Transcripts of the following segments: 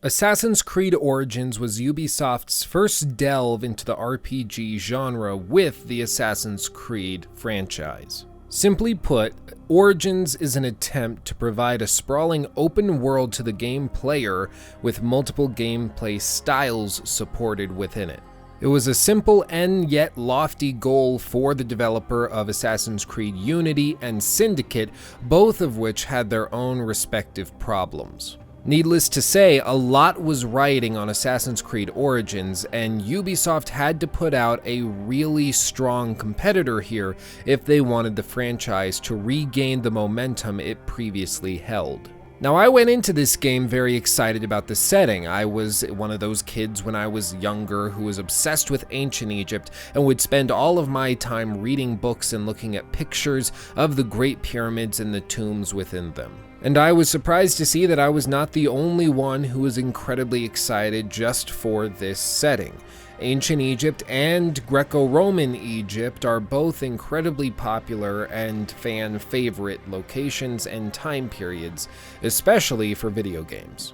Assassin's Creed Origins was Ubisoft's first delve into the RPG genre with the Assassin's Creed franchise. Simply put, Origins is an attempt to provide a sprawling open world to the game player with multiple gameplay styles supported within it. It was a simple and yet lofty goal for the developer of Assassin's Creed Unity and Syndicate, both of which had their own respective problems. Needless to say, a lot was riding on Assassin's Creed Origins, and Ubisoft had to put out a really strong competitor here if they wanted the franchise to regain the momentum it previously held. Now, I went into this game very excited about the setting. I was one of those kids when I was younger who was obsessed with ancient Egypt and would spend all of my time reading books and looking at pictures of the Great Pyramids and the tombs within them. And I was surprised to see that I was not the only one who was incredibly excited just for this setting. Ancient Egypt and Greco-Roman Egypt are both incredibly popular and fan favorite locations and time periods, especially for video games.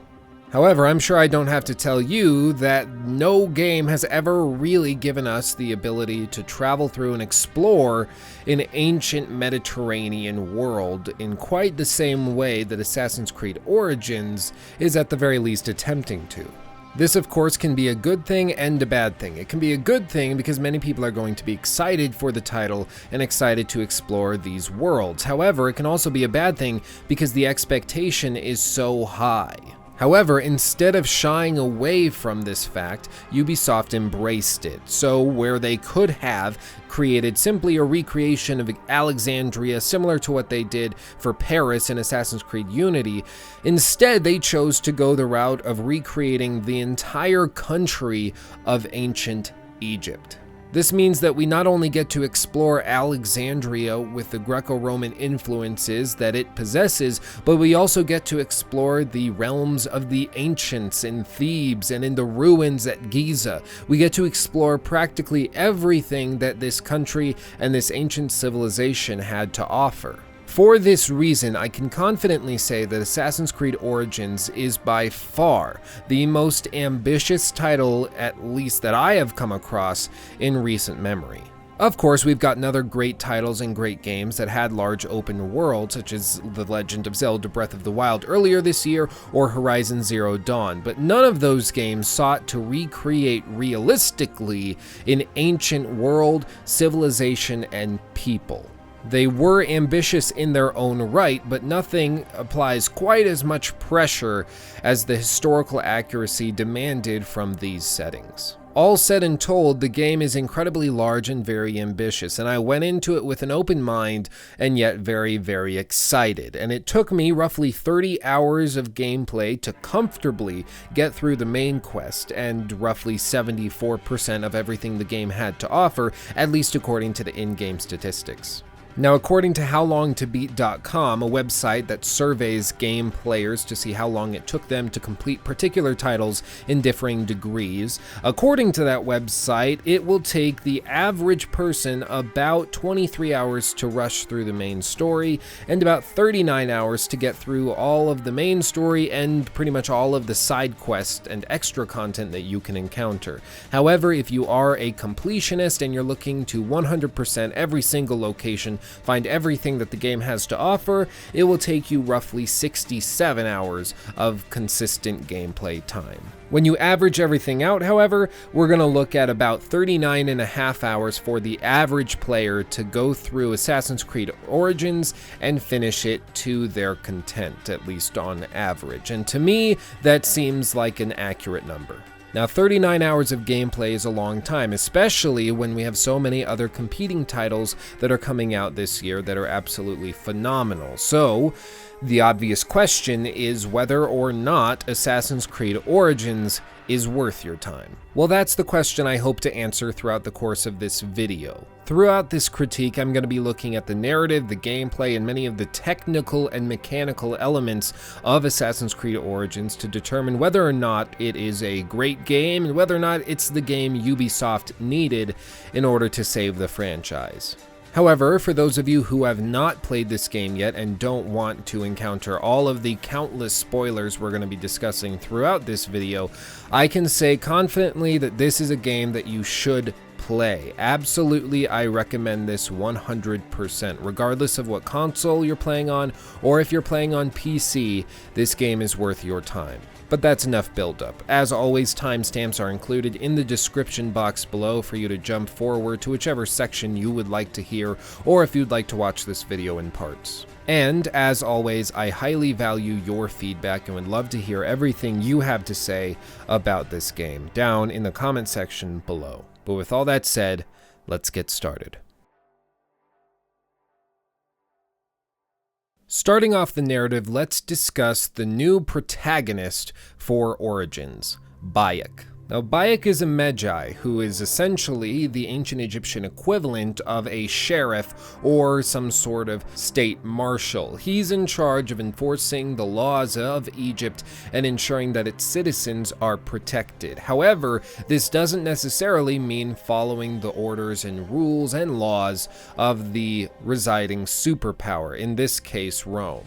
However, I'm sure I don't have to tell you that no game has ever really given us the ability to travel through and explore an ancient Mediterranean world in quite the same way that Assassin's Creed Origins is at the very least attempting to. This, of course, can be a good thing and a bad thing. It can be a good thing because many people are going to be excited for the title and excited to explore these worlds. However, it can also be a bad thing because the expectation is so high. However, instead of shying away from this fact, Ubisoft embraced it. So where they could have created simply a recreation of Alexandria similar to what they did for Paris in Assassin's Creed Unity, instead they chose to go the route of recreating the entire country of ancient Egypt. This means that we not only get to explore Alexandria with the Greco-Roman influences that it possesses, but we also get to explore the realms of the ancients in Thebes and in the ruins at Giza. We get to explore practically everything that this country and this ancient civilization had to offer. For this reason, I can confidently say that Assassin's Creed Origins is by far the most ambitious title, at least that I have come across, in recent memory. Of course, we've gotten other great titles and great games that had large open worlds, such as The Legend of Zelda Breath of the Wild earlier this year or Horizon Zero Dawn, but none of those games sought to recreate realistically an ancient world, civilization, and people. They were ambitious in their own right, but nothing applies quite as much pressure as the historical accuracy demanded from these settings. All said and told, the game is incredibly large and very ambitious, and I went into it with an open mind and yet very, very excited. And it took me roughly 30 hours of gameplay to comfortably get through the main quest and roughly 74% of everything the game had to offer, at least according to the in-game statistics. Now, according to HowLongToBeat.com, a website that surveys game players to see how long it took them to complete particular titles in differing degrees, according to that website, it will take the average person about 23 hours to rush through the main story and about 39 hours to get through all of the main story and pretty much all of the side quests and extra content that you can encounter. However, if you are a completionist and you're looking to 100% every single location, find everything that the game has to offer, it will take you roughly 67 hours of consistent gameplay time. When you average everything out, however, we're going to look at about 39.5 hours for the average player to go through Assassin's Creed Origins and finish it to their content, at least on average. And to me, that seems like an accurate number. Now, 39 hours of gameplay is a long time, especially when we have so many other competing titles that are coming out this year that are absolutely phenomenal. So, the obvious question is whether or not Assassin's Creed Origins is worth your time. Well, that's the question I hope to answer throughout the course of this video. Throughout this critique, I'm going to be looking at the narrative, the gameplay, and many of the technical and mechanical elements of Assassin's Creed Origins to determine whether or not it is a great game and whether or not it's the game Ubisoft needed in order to save the franchise. However, for those of you who have not played this game yet and don't want to encounter all of the countless spoilers we're going to be discussing throughout this video, I can say confidently that this is a game that you should play. Absolutely, I recommend this 100%. Regardless of what console you're playing on, or if you're playing on PC, this game is worth your time. But that's enough build-up. As always, timestamps are included in the description box below for you to jump forward to whichever section you would like to hear, or if you'd like to watch this video in parts. And, as always, I highly value your feedback and would love to hear everything you have to say about this game down in the comment section below. But with all that said, let's get started. Starting off the narrative, let's discuss the new protagonist for Origins, Bayek. Now, Bayek is a Magi, who is essentially the ancient Egyptian equivalent of a sheriff or some sort of state marshal. He's in charge of enforcing the laws of Egypt and ensuring that its citizens are protected. However, this doesn't necessarily mean following the orders and rules and laws of the residing superpower, in this case, Rome.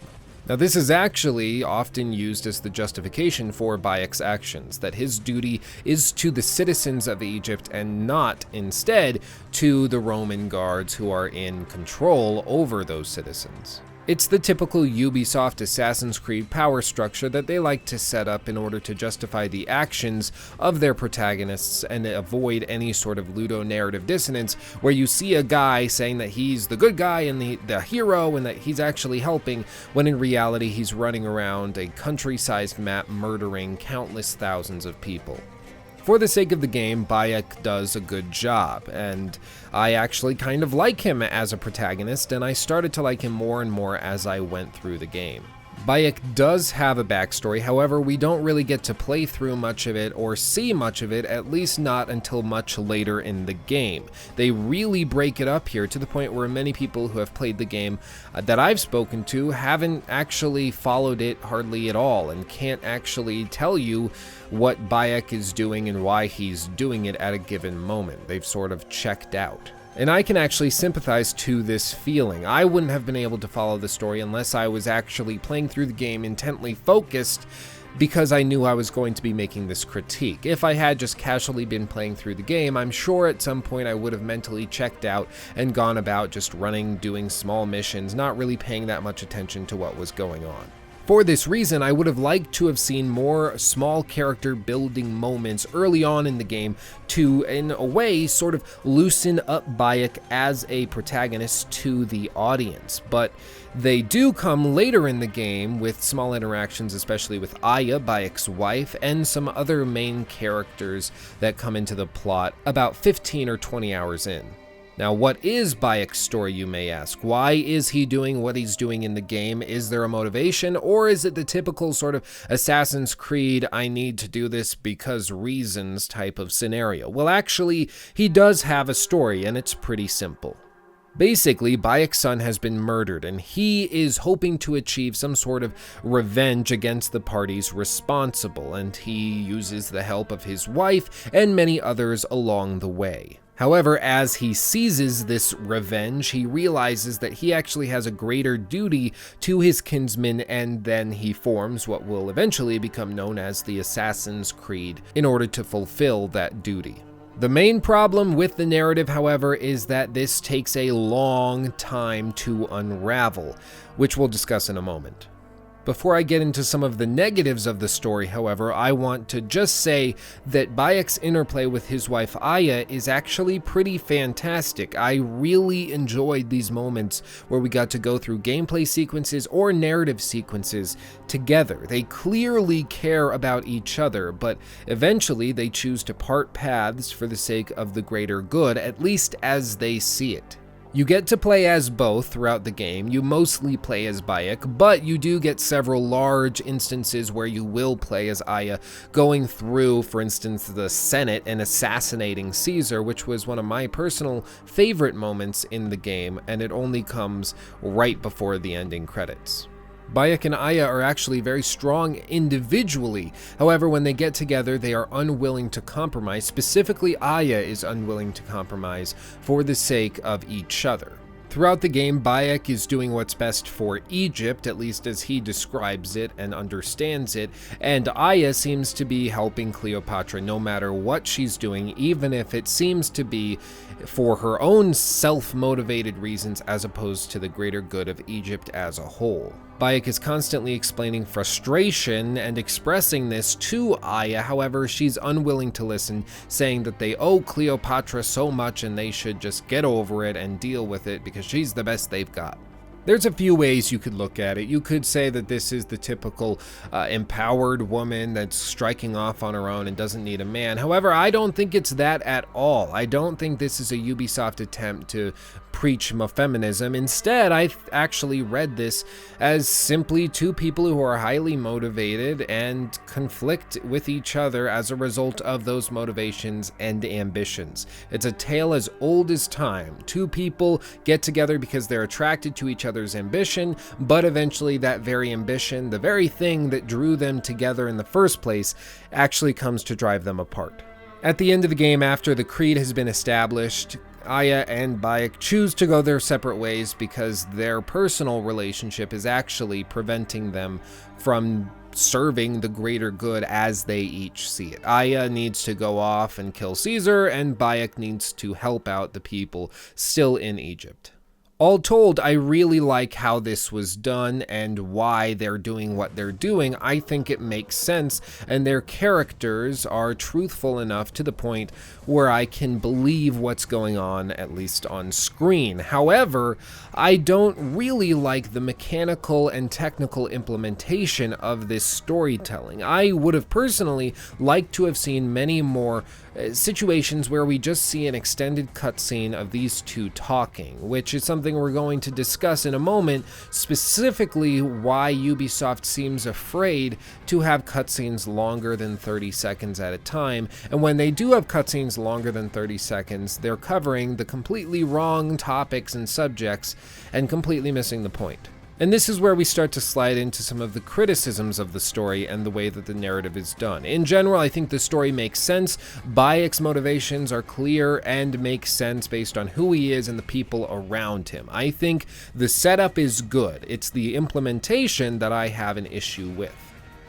Now, this is actually often used as the justification for Bayek's actions, that his duty is to the citizens of Egypt and not, instead, to the Roman guards who are in control over those citizens. It's the typical Ubisoft Assassin's Creed power structure that they like to set up in order to justify the actions of their protagonists and avoid any sort of ludonarrative dissonance where you see a guy saying that he's the good guy and the hero and that he's actually helping, when in reality he's running around a country-sized map murdering countless thousands of people. For the sake of the game, Bayek does a good job, and I actually kind of like him as a protagonist, and I started to like him more and more as I went through the game. Bayek does have a backstory, however, we don't really get to play through much of it or see much of it, at least not until much later in the game. They really break it up here to the point where many people who have played the game that I've spoken to haven't actually followed it hardly at all and can't actually tell you what Bayek is doing and why he's doing it at a given moment. They've sort of checked out. And I can actually sympathize to this feeling. I wouldn't have been able to follow the story unless I was actually playing through the game intently focused, because I knew I was going to be making this critique. If I had just casually been playing through the game, I'm sure at some point I would have mentally checked out and gone about just running, doing small missions, not really paying that much attention to what was going on. For this reason, I would have liked to have seen more small character building moments early on in the game to, in a way, sort of loosen up Bayek as a protagonist to the audience. But they do come later in the game with small interactions, especially with Aya, Bayek's wife, and some other main characters that come into the plot about 15 or 20 hours in. Now, what is Bayek's story, you may ask? Why is he doing what he's doing in the game? Is there a motivation, or is it the typical sort of Assassin's Creed, I need to do this because reasons type of scenario? Well, actually, he does have a story, and it's pretty simple. Basically, Bayek's son has been murdered, and he is hoping to achieve some sort of revenge against the parties responsible, and he uses the help of his wife and many others along the way. However, as he seizes this revenge, he realizes that he actually has a greater duty to his kinsmen, and then he forms what will eventually become known as the Assassin's Creed in order to fulfill that duty. The main problem with the narrative, however, is that this takes a long time to unravel, which we'll discuss in a moment. Before I get into some of the negatives of the story, however, I want to just say that Bayek's interplay with his wife Aya is actually pretty fantastic. I really enjoyed these moments where we got to go through gameplay sequences or narrative sequences together. They clearly care about each other, but eventually they choose to part paths for the sake of the greater good, at least as they see it. You get to play as both throughout the game. You mostly play as Bayek, but you do get several large instances where you will play as Aya, going through, for instance, the Senate and assassinating Caesar, which was one of my personal favorite moments in the game, and it only comes right before the ending credits. Bayek and Aya are actually very strong individually. However, when they get together, they are unwilling to compromise. Specifically, Aya is unwilling to compromise for the sake of each other. Throughout the game, Bayek is doing what's best for Egypt, at least as he describes it and understands it, and Aya seems to be helping Cleopatra no matter what she's doing, even if it seems to be for her own self-motivated reasons as opposed to the greater good of Egypt as a whole. Bayek is constantly explaining frustration and expressing this to Aya, however, she's unwilling to listen, saying that they owe Cleopatra so much and they should just get over it and deal with it because she's the best they've got. There's a few ways you could look at it. You could say that this is the typical empowered woman that's striking off on her own and doesn't need a man. However, I don't think it's that at all. I don't think this is a Ubisoft attempt to preach feminism. Instead, I actually read this as simply two people who are highly motivated and conflict with each other as a result of those motivations and ambitions. It's a tale as old as time. Two people get together because they're attracted to each other's ambition, but eventually that very ambition, the very thing that drew them together in the first place, actually comes to drive them apart. At the end of the game, after the creed has been established, Aya and Bayek choose to go their separate ways because their personal relationship is actually preventing them from serving the greater good as they each see it. Aya needs to go off and kill Caesar, and Bayek needs to help out the people still in Egypt. All told, I really like how this was done and why they're doing what they're doing. I think it makes sense, and their characters are truthful enough to the point where I can believe what's going on, at least on screen. However, I don't really like the mechanical and technical implementation of this storytelling. I would have personally liked to have seen many more situations where we just see an extended cutscene of these two talking, which is something we're going to discuss in a moment, specifically why Ubisoft seems afraid to have cutscenes longer than 30 seconds at a time, and when they do have cutscenes longer than 30 seconds, they're covering the completely wrong topics and subjects and completely missing the point. And this is where we start to slide into some of the criticisms of the story and the way that the narrative is done. In general, I think the story makes sense. Bayek's motivations are clear and make sense based on who he is and the people around him. I think the setup is good. It's the implementation that I have an issue with.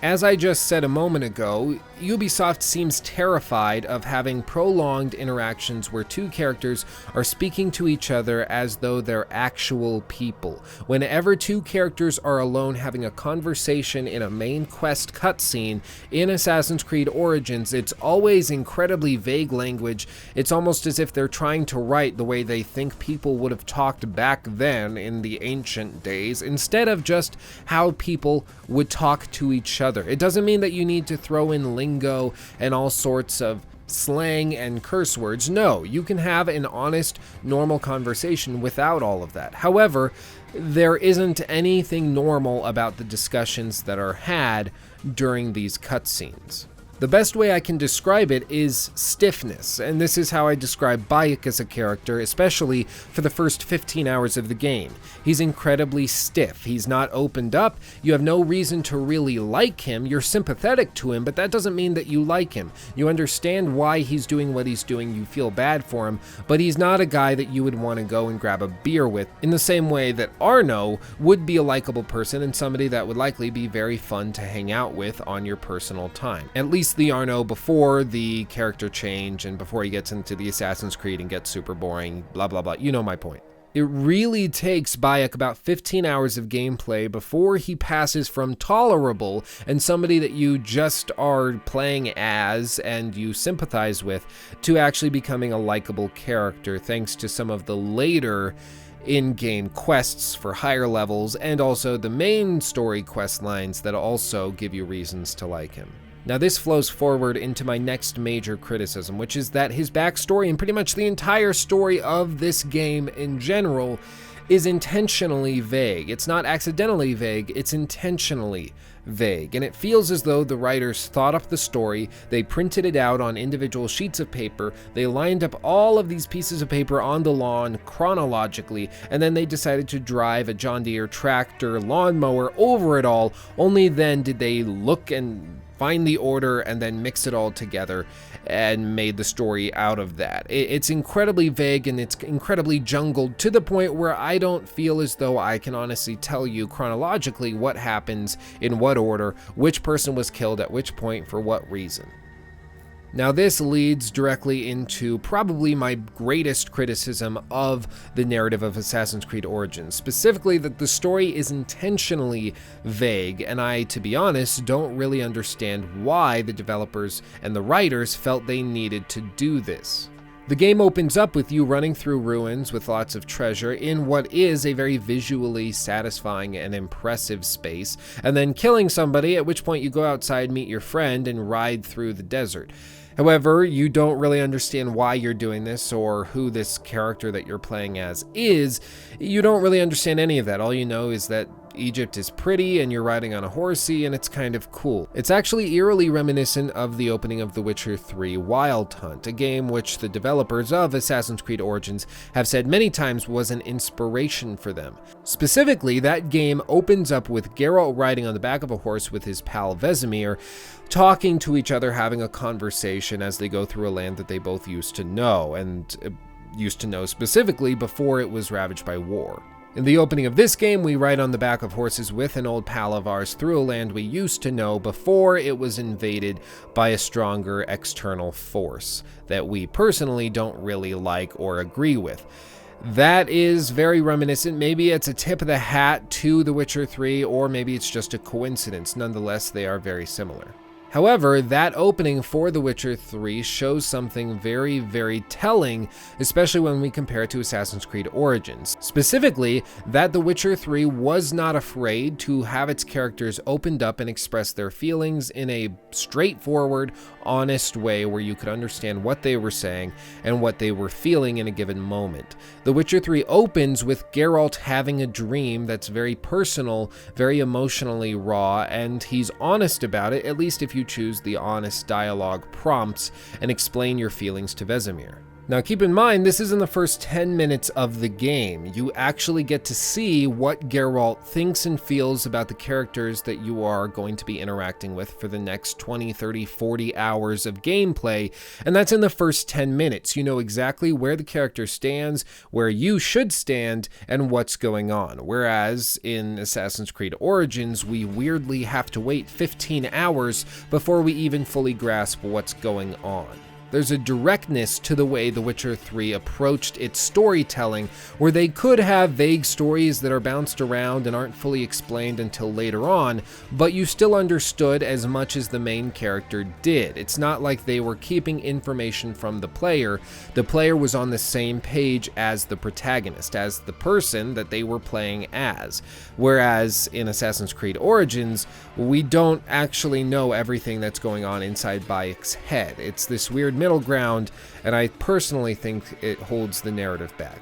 As I just said a moment ago, Ubisoft seems terrified of having prolonged interactions where two characters are speaking to each other as though they're actual people. Whenever two characters are alone having a conversation in a main quest cutscene in Assassin's Creed Origins, it's always incredibly vague language. It's almost as if they're trying to write the way they think people would have talked back then in the ancient days, instead of just how people would talk to each other. It doesn't mean that you need to throw in lingo and all sorts of slang and curse words. No, you can have an honest, normal conversation without all of that. However, there isn't anything normal about the discussions that are had during these cutscenes. The best way I can describe it is stiffness, and this is how I describe Bayek as a character, especially for the first 15 hours of the game. He's incredibly stiff. He's not opened up. You have no reason to really like him. You're sympathetic to him, but that doesn't mean that you like him. You understand why he's doing what he's doing. You feel bad for him, but he's not a guy that you would want to go and grab a beer with, in the same way that Arno would be a likable person and somebody that would likely be very fun to hang out with on your personal time. At least the Arno before the character change and before he gets into the Assassin's Creed and gets super boring, blah blah blah. You know my point. It really takes Bayek about 15 hours of gameplay before he passes from tolerable and somebody that you just are playing as and you sympathize with to actually becoming a likable character, thanks to some of the later in-game quests for higher levels and also the main story quest lines that also give you reasons to like him. Now this flows forward into my next major criticism, which is that his backstory and pretty much the entire story of this game in general is intentionally vague. It's not accidentally vague, it's intentionally vague. And it feels as though the writers thought up the story, they printed it out on individual sheets of paper, they lined up all of these pieces of paper on the lawn chronologically, and then they decided to drive a John Deere tractor lawnmower over it all. Only then did they look and find the order and then mix it all together and made the story out of that. It's incredibly vague and it's incredibly jungled to the point where I don't feel as though I can honestly tell you chronologically what happens in what order, which person was killed at which point for what reason. Now this leads directly into probably my greatest criticism of the narrative of Assassin's Creed Origins, specifically that the story is intentionally vague, and I, to be honest, don't really understand why the developers and the writers felt they needed to do this. The game opens up with you running through ruins with lots of treasure in what is a very visually satisfying and impressive space, and then killing somebody, at which point you go outside, meet your friend, and ride through the desert. However, you don't really understand why you're doing this or who this character that you're playing as is. You don't really understand any of that. All you know is that Egypt is pretty and you're riding on a horsey and it's kind of cool. It's actually eerily reminiscent of the opening of The Witcher 3 Wild Hunt, a game which the developers of Assassin's Creed Origins have said many times was an inspiration for them. Specifically, that game opens up with Geralt riding on the back of a horse with his pal Vesemir, talking to each other, having a conversation as they go through a land that they both used to know, and used to know specifically before it was ravaged by war. In the opening of this game, we ride on the back of horses with an old pal of ours through a land we used to know before it was invaded by a stronger external force that we personally don't really like or agree with. That is very reminiscent. Maybe it's a tip of the hat to The Witcher 3, or maybe it's just a coincidence. Nonetheless, they are very similar. However, that opening for The Witcher 3 shows something very, very telling, especially when we compare it to Assassin's Creed Origins. Specifically, that The Witcher 3 was not afraid to have its characters opened up and express their feelings in a straightforward, honest way where you could understand what they were saying and what they were feeling in a given moment. The Witcher 3 opens with Geralt having a dream that's very personal, very emotionally raw, and he's honest about it, at least if you choose the honest dialogue prompts and explain your feelings to Vesemir. Now keep in mind, this is in the first 10 minutes of the game. You actually get to see what Geralt thinks and feels about the characters that you are going to be interacting with for the next 20, 30, 40 hours of gameplay, and that's in the first 10 minutes. You know exactly where the character stands, where you should stand, and what's going on. Whereas in Assassin's Creed Origins, we weirdly have to wait 15 hours before we even fully grasp what's going on. There's a directness to the way The Witcher 3 approached its storytelling, where they could have vague stories that are bounced around and aren't fully explained until later on, but you still understood as much as the main character did. It's not like they were keeping information from the player. The player was on the same page as the protagonist, as the person that they were playing as. Whereas in Assassin's Creed Origins, we don't actually know everything that's going on inside Bayek's head. It's this weird middle ground, and I personally think it holds the narrative back.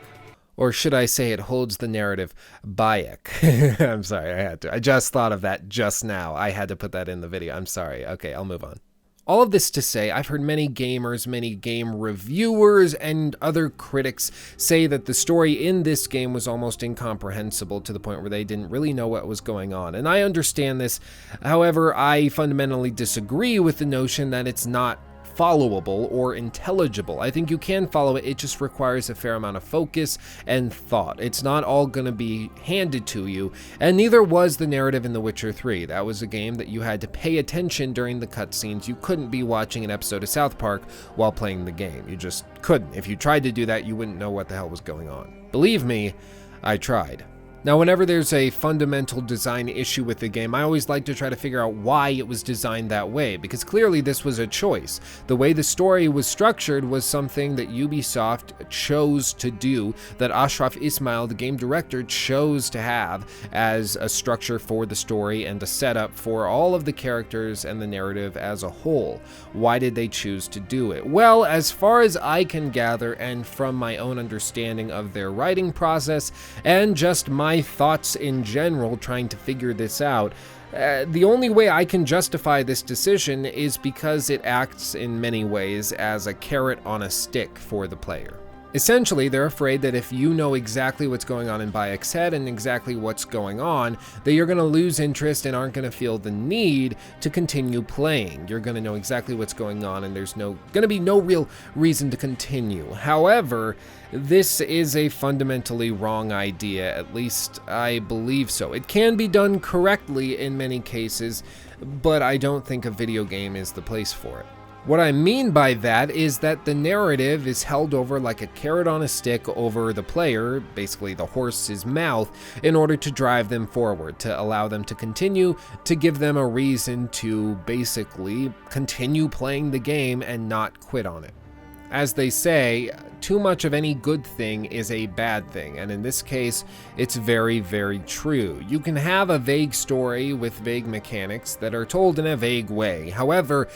Or should I say it holds the narrative Bayek? I'm sorry, I had to. I just thought of that just now. I had to put that in the video. I'm sorry. Okay, I'll move on. All of this to say, I've heard many gamers, many game reviewers, and other critics say that the story in this game was almost incomprehensible to the point where they didn't really know what was going on. And I understand this. However, I fundamentally disagree with the notion that it's not followable or intelligible. I think you can follow it, it just requires a fair amount of focus and thought. It's not all going to be handed to you, and neither was the narrative in The Witcher 3. That was a game that you had to pay attention during the cutscenes. You couldn't be watching an episode of South Park while playing the game. You just couldn't. If you tried to do that, you wouldn't know what the hell was going on. Believe me, I tried. Now, whenever there's a fundamental design issue with the game, I always like to try to figure out why it was designed that way, because clearly this was a choice. The way the story was structured was something that Ubisoft chose to do, that Ashraf Ismail, the game director, chose to have as a structure for the story and a setup for all of the characters and the narrative as a whole. Why did they choose to do it? Well, as far as I can gather, and from my own understanding of their writing process, and just my thoughts in general trying to figure this out, the only way I can justify this decision is because it acts in many ways as a carrot on a stick for the player. Essentially, they're afraid that if you know exactly what's going on in Bayek's head and exactly what's going on, that you're going to lose interest and aren't going to feel the need to continue playing. You're going to know exactly what's going on and there's going to be no real reason to continue. However, this is a fundamentally wrong idea, at least I believe so. It can be done correctly in many cases, but I don't think a video game is the place for it. What I mean by that is that the narrative is held over like a carrot on a stick over the player, basically the horse's mouth, in order to drive them forward, to allow them to continue, to give them a reason to basically continue playing the game and not quit on it. As they say, too much of any good thing is a bad thing, and in this case, it's very, very true. You can have a vague story with vague mechanics that are told in a vague way. However,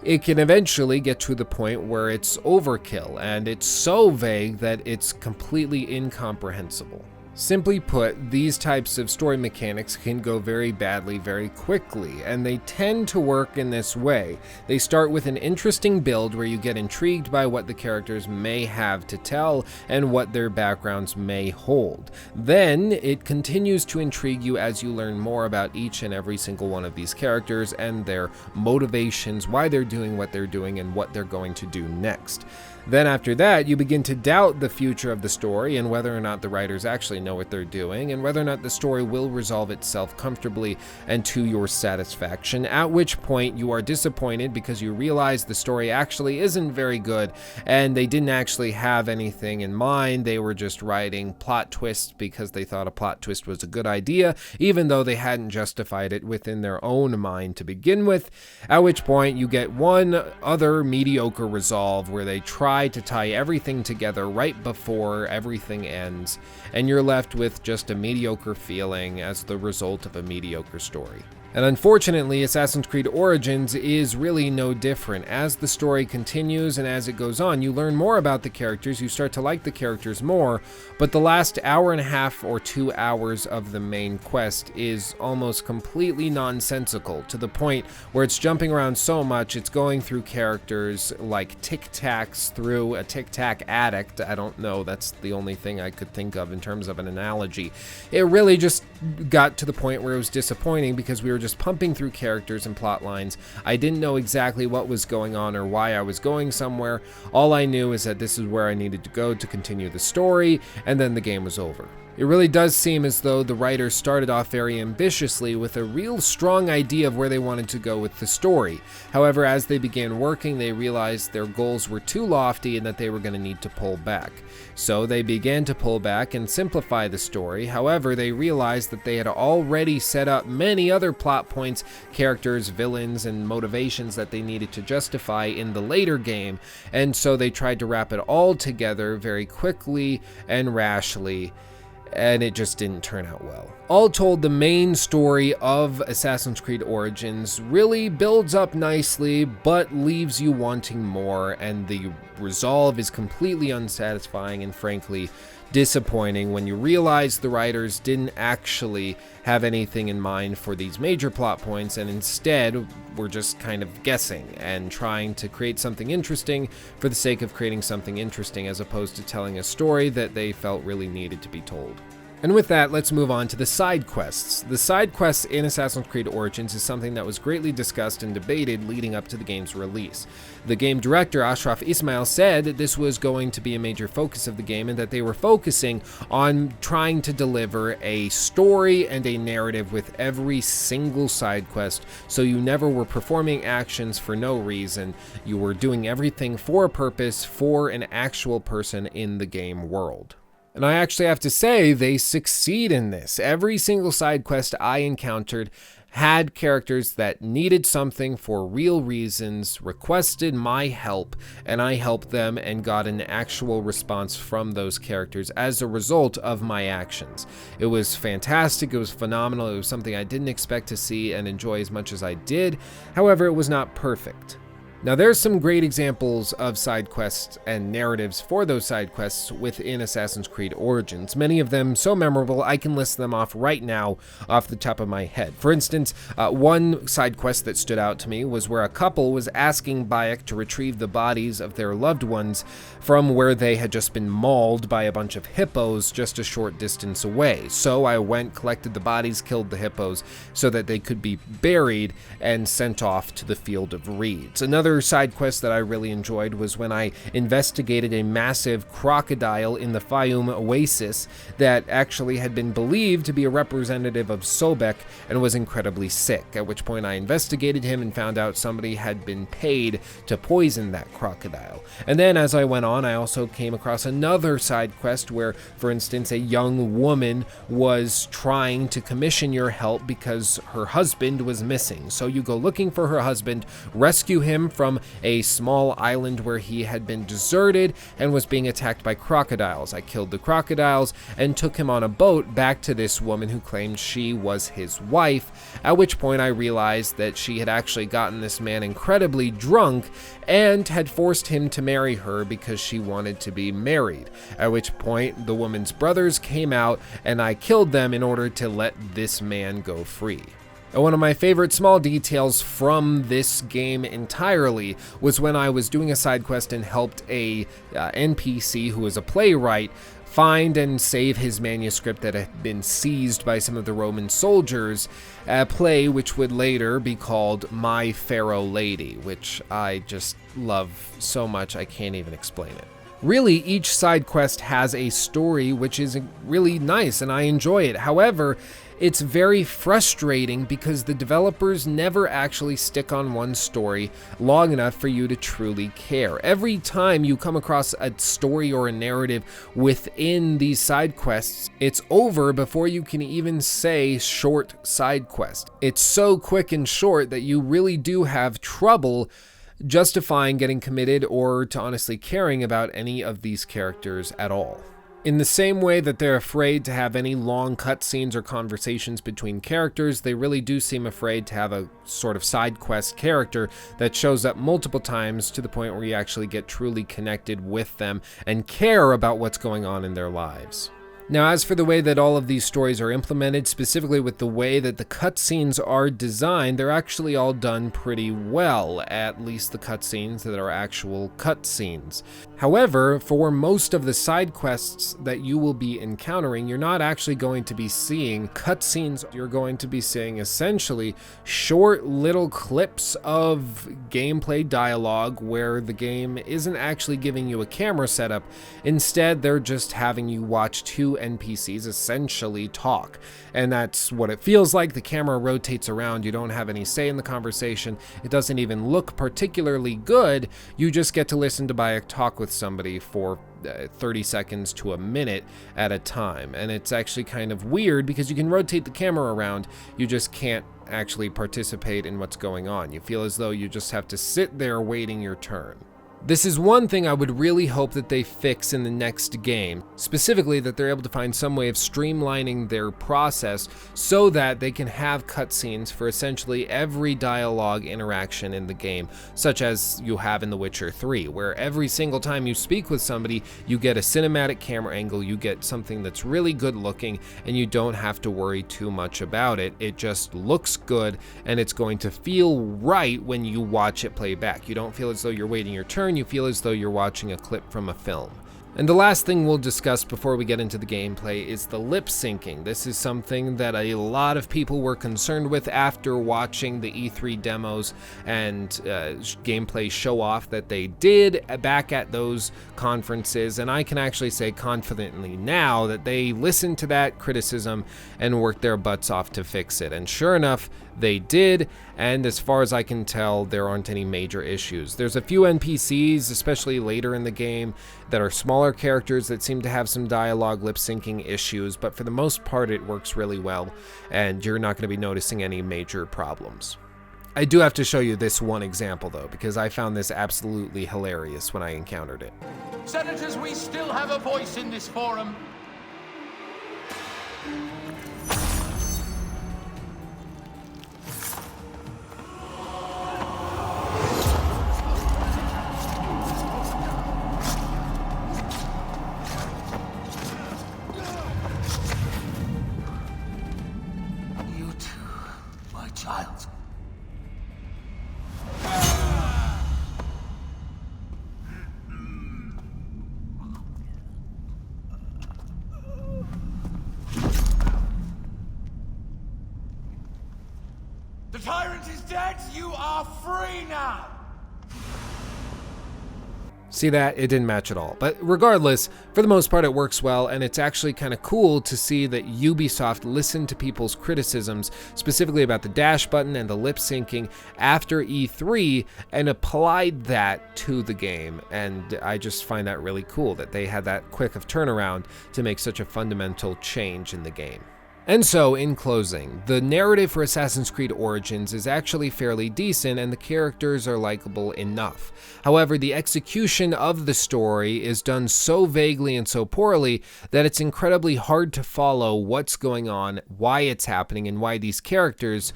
it can eventually get to the point where it's overkill, and it's so vague that it's completely incomprehensible. Simply put, these types of story mechanics can go very badly very quickly, and they tend to work in this way. They start with an interesting build where you get intrigued by what the characters may have to tell and what their backgrounds may hold. Then, it continues to intrigue you as you learn more about each and every single one of these characters and their motivations, why they're doing what they're doing, and what they're going to do next. Then after that, you begin to doubt the future of the story and whether or not the writers actually know what they're doing and whether or not the story will resolve itself comfortably and to your satisfaction, at which point you are disappointed because you realize the story actually isn't very good and they didn't actually have anything in mind. They were just writing plot twists because they thought a plot twist was a good idea, even though they hadn't justified it within their own mind to begin with, at which point you get one other mediocre resolve where they try to tie everything together right before everything ends, and you're left with just a mediocre feeling as the result of a mediocre story. And unfortunately, Assassin's Creed Origins is really no different. As the story continues and as it goes on, you learn more about the characters, you start to like the characters more, but the last hour and a half or 2 hours of the main quest is almost completely nonsensical, to the point where it's jumping around so much, it's going through characters like Tic Tacs through a Tic Tac addict. I don't know, that's the only thing I could think of in terms of an analogy. It really just got to the point where it was disappointing because we were just pumping through characters and plot lines. I didn't know exactly what was going on or why I was going somewhere. All I knew is that this is where I needed to go to continue the story, and then the game was over. It really does seem as though the writers started off very ambitiously with a real strong idea of where they wanted to go with the story. However, as they began working, they realized their goals were too lofty and that they were going to need to pull back. So they began to pull back and simplify the story. However, they realized that they had already set up many other plot points, characters, villains, and motivations that they needed to justify in the later game, and so they tried to wrap it all together very quickly and rashly, and it just didn't turn out well. All told, the main story of Assassin's Creed Origins really builds up nicely, but leaves you wanting more, and the resolve is completely unsatisfying and frankly disappointing when you realize the writers didn't actually have anything in mind for these major plot points and instead were just kind of guessing and trying to create something interesting for the sake of creating something interesting as opposed to telling a story that they felt really needed to be told. And with that, let's move on to the side quests. The side quests in Assassin's Creed Origins is something that was greatly discussed and debated leading up to the game's release. The game director, Ashraf Ismail, said that this was going to be a major focus of the game and that they were focusing on trying to deliver a story and a narrative with every single side quest, so you never were performing actions for no reason. You were doing everything for a purpose, for an actual person in the game world. And I actually have to say, they succeed in this. Every single side quest I encountered had characters that needed something for real reasons, requested my help, and I helped them and got an actual response from those characters as a result of my actions. It was fantastic, it was phenomenal, it was something I didn't expect to see and enjoy as much as I did. However, it was not perfect. Now there's some great examples of side quests and narratives for those side quests within Assassin's Creed Origins, many of them so memorable I can list them off right now off the top of my head. For instance, one side quest that stood out to me was where a couple was asking Bayek to retrieve the bodies of their loved ones from where they had just been mauled by a bunch of hippos just a short distance away. So I went, collected the bodies, killed the hippos so that they could be buried and sent off to the Field of Reeds. Another side quest that I really enjoyed was when I investigated a massive crocodile in the Fayum Oasis that actually had been believed to be a representative of Sobek and was incredibly sick, at which point I investigated him and found out somebody had been paid to poison that crocodile. And then as I went on, I also came across another side quest where, for instance, a young woman was trying to commission your help because her husband was missing. So you go looking for her husband, rescue him from a small island where he had been deserted and was being attacked by crocodiles. I killed the crocodiles and took him on a boat back to this woman who claimed she was his wife, at which point I realized that she had actually gotten this man incredibly drunk and had forced him to marry her because she wanted to be married, at which point the woman's brothers came out and I killed them in order to let this man go free. And one of my favorite small details from this game entirely was when I was doing a side quest and helped a NPC who was a playwright find and save his manuscript that had been seized by some of the Roman soldiers, a play which would later be called My Pharaoh Lady, which I just love so much I can't even explain it. Really, each side quest has a story which is really nice and I enjoy it. However, it's very frustrating because the developers never actually stick on one story long enough for you to truly care. Every time you come across a story or a narrative within these side quests, it's over before you can even say short side quest. It's so quick and short that you really do have trouble justifying getting committed or to honestly caring about any of these characters at all. In the same way that they're afraid to have any long cutscenes or conversations between characters, they really do seem afraid to have a sort of side quest character that shows up multiple times to the point where you actually get truly connected with them and care about what's going on in their lives. Now, as for the way that all of these stories are implemented, specifically with the way that the cutscenes are designed, they're actually all done pretty well, at least the cutscenes that are actual cutscenes. However, for most of the side quests that you will be encountering, you're not actually going to be seeing cutscenes. You're going to be seeing essentially short little clips of gameplay dialogue where the game isn't actually giving you a camera setup. Instead, they're just having you watch two NPCs essentially talk. And that's what it feels like. The camera rotates around. You don't have any say in the conversation. It doesn't even look particularly good. You just get to listen to Bayek talk with somebody for 30 seconds to a minute at a time. And it's actually kind of weird because you can rotate the camera around. You just can't actually participate in what's going on. You feel as though you just have to sit there waiting your turn. This is one thing I would really hope that they fix in the next game, specifically that they're able to find some way of streamlining their process so that they can have cutscenes for essentially every dialogue interaction in the game, such as you have in The Witcher 3, where every single time you speak with somebody, you get a cinematic camera angle, you get something that's really good looking, and you don't have to worry too much about it. It just looks good, and it's going to feel right when you watch it play back. You don't feel as though you're waiting your turn. You feel as though you're watching a clip from a film. And the last thing we'll discuss before we get into the gameplay is the lip syncing. This is something that a lot of people were concerned with after watching the E3 demos and gameplay show off that they did back at those conferences, and I can actually say confidently now that they listened to that criticism and worked their butts off to fix it. And sure enough, they did, and as far as I can tell, there aren't any major issues. There's a few NPCs, especially later in the game, that are smaller characters that seem to have some dialogue lip syncing issues, but for the most part it works really well, and you're not going to be noticing any major problems. I do have to show you this one example though, because I found this absolutely hilarious when I encountered it. Senators, we still have a voice in this forum. tyrant is dead. You are free now. See that? It didn't match at all. But regardless, for the most part it works well, and it's actually kind of cool to see that Ubisoft listened to people's criticisms, specifically about the dash button and the lip syncing after E3, and applied that to the game. And I just find that really cool that they had that quick of turnaround to make such a fundamental change in the game. And so, in closing, the narrative for Assassin's Creed Origins is actually fairly decent and the characters are likable enough. However, the execution of the story is done so vaguely and so poorly that it's incredibly hard to follow what's going on, why it's happening, and why these characters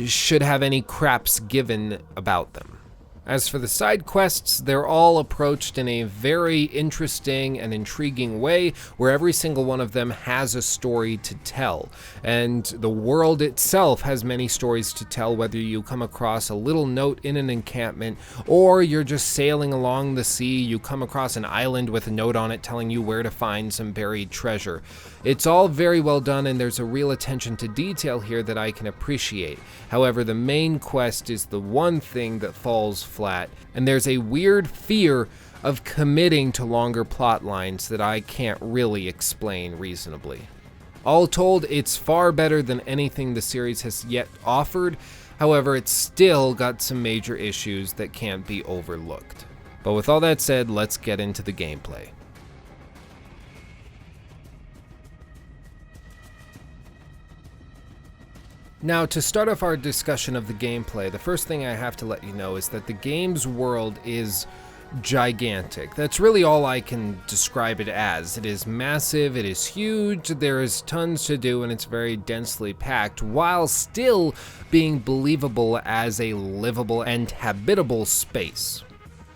should have any craps given about them. As for the side quests, they're all approached in a very interesting and intriguing way, where every single one of them has a story to tell. And the world itself has many stories to tell, whether you come across a little note in an encampment, or you're just sailing along the sea, you come across an island with a note on it telling you where to find some buried treasure. It's all very well done, and there's a real attention to detail here that I can appreciate. However, the main quest is the one thing that falls flat, and there's a weird fear of committing to longer plot lines that I can't really explain reasonably. All told, it's far better than anything the series has yet offered. However, it's still got some major issues that can't be overlooked. But with all that said, let's get into the gameplay. Now, to start off our discussion of the gameplay, the first thing I have to let you know is that the game's world is gigantic. That's really all I can describe it as. It is massive, it is huge, there is tons to do, and it's very densely packed, while still being believable as a livable and habitable space.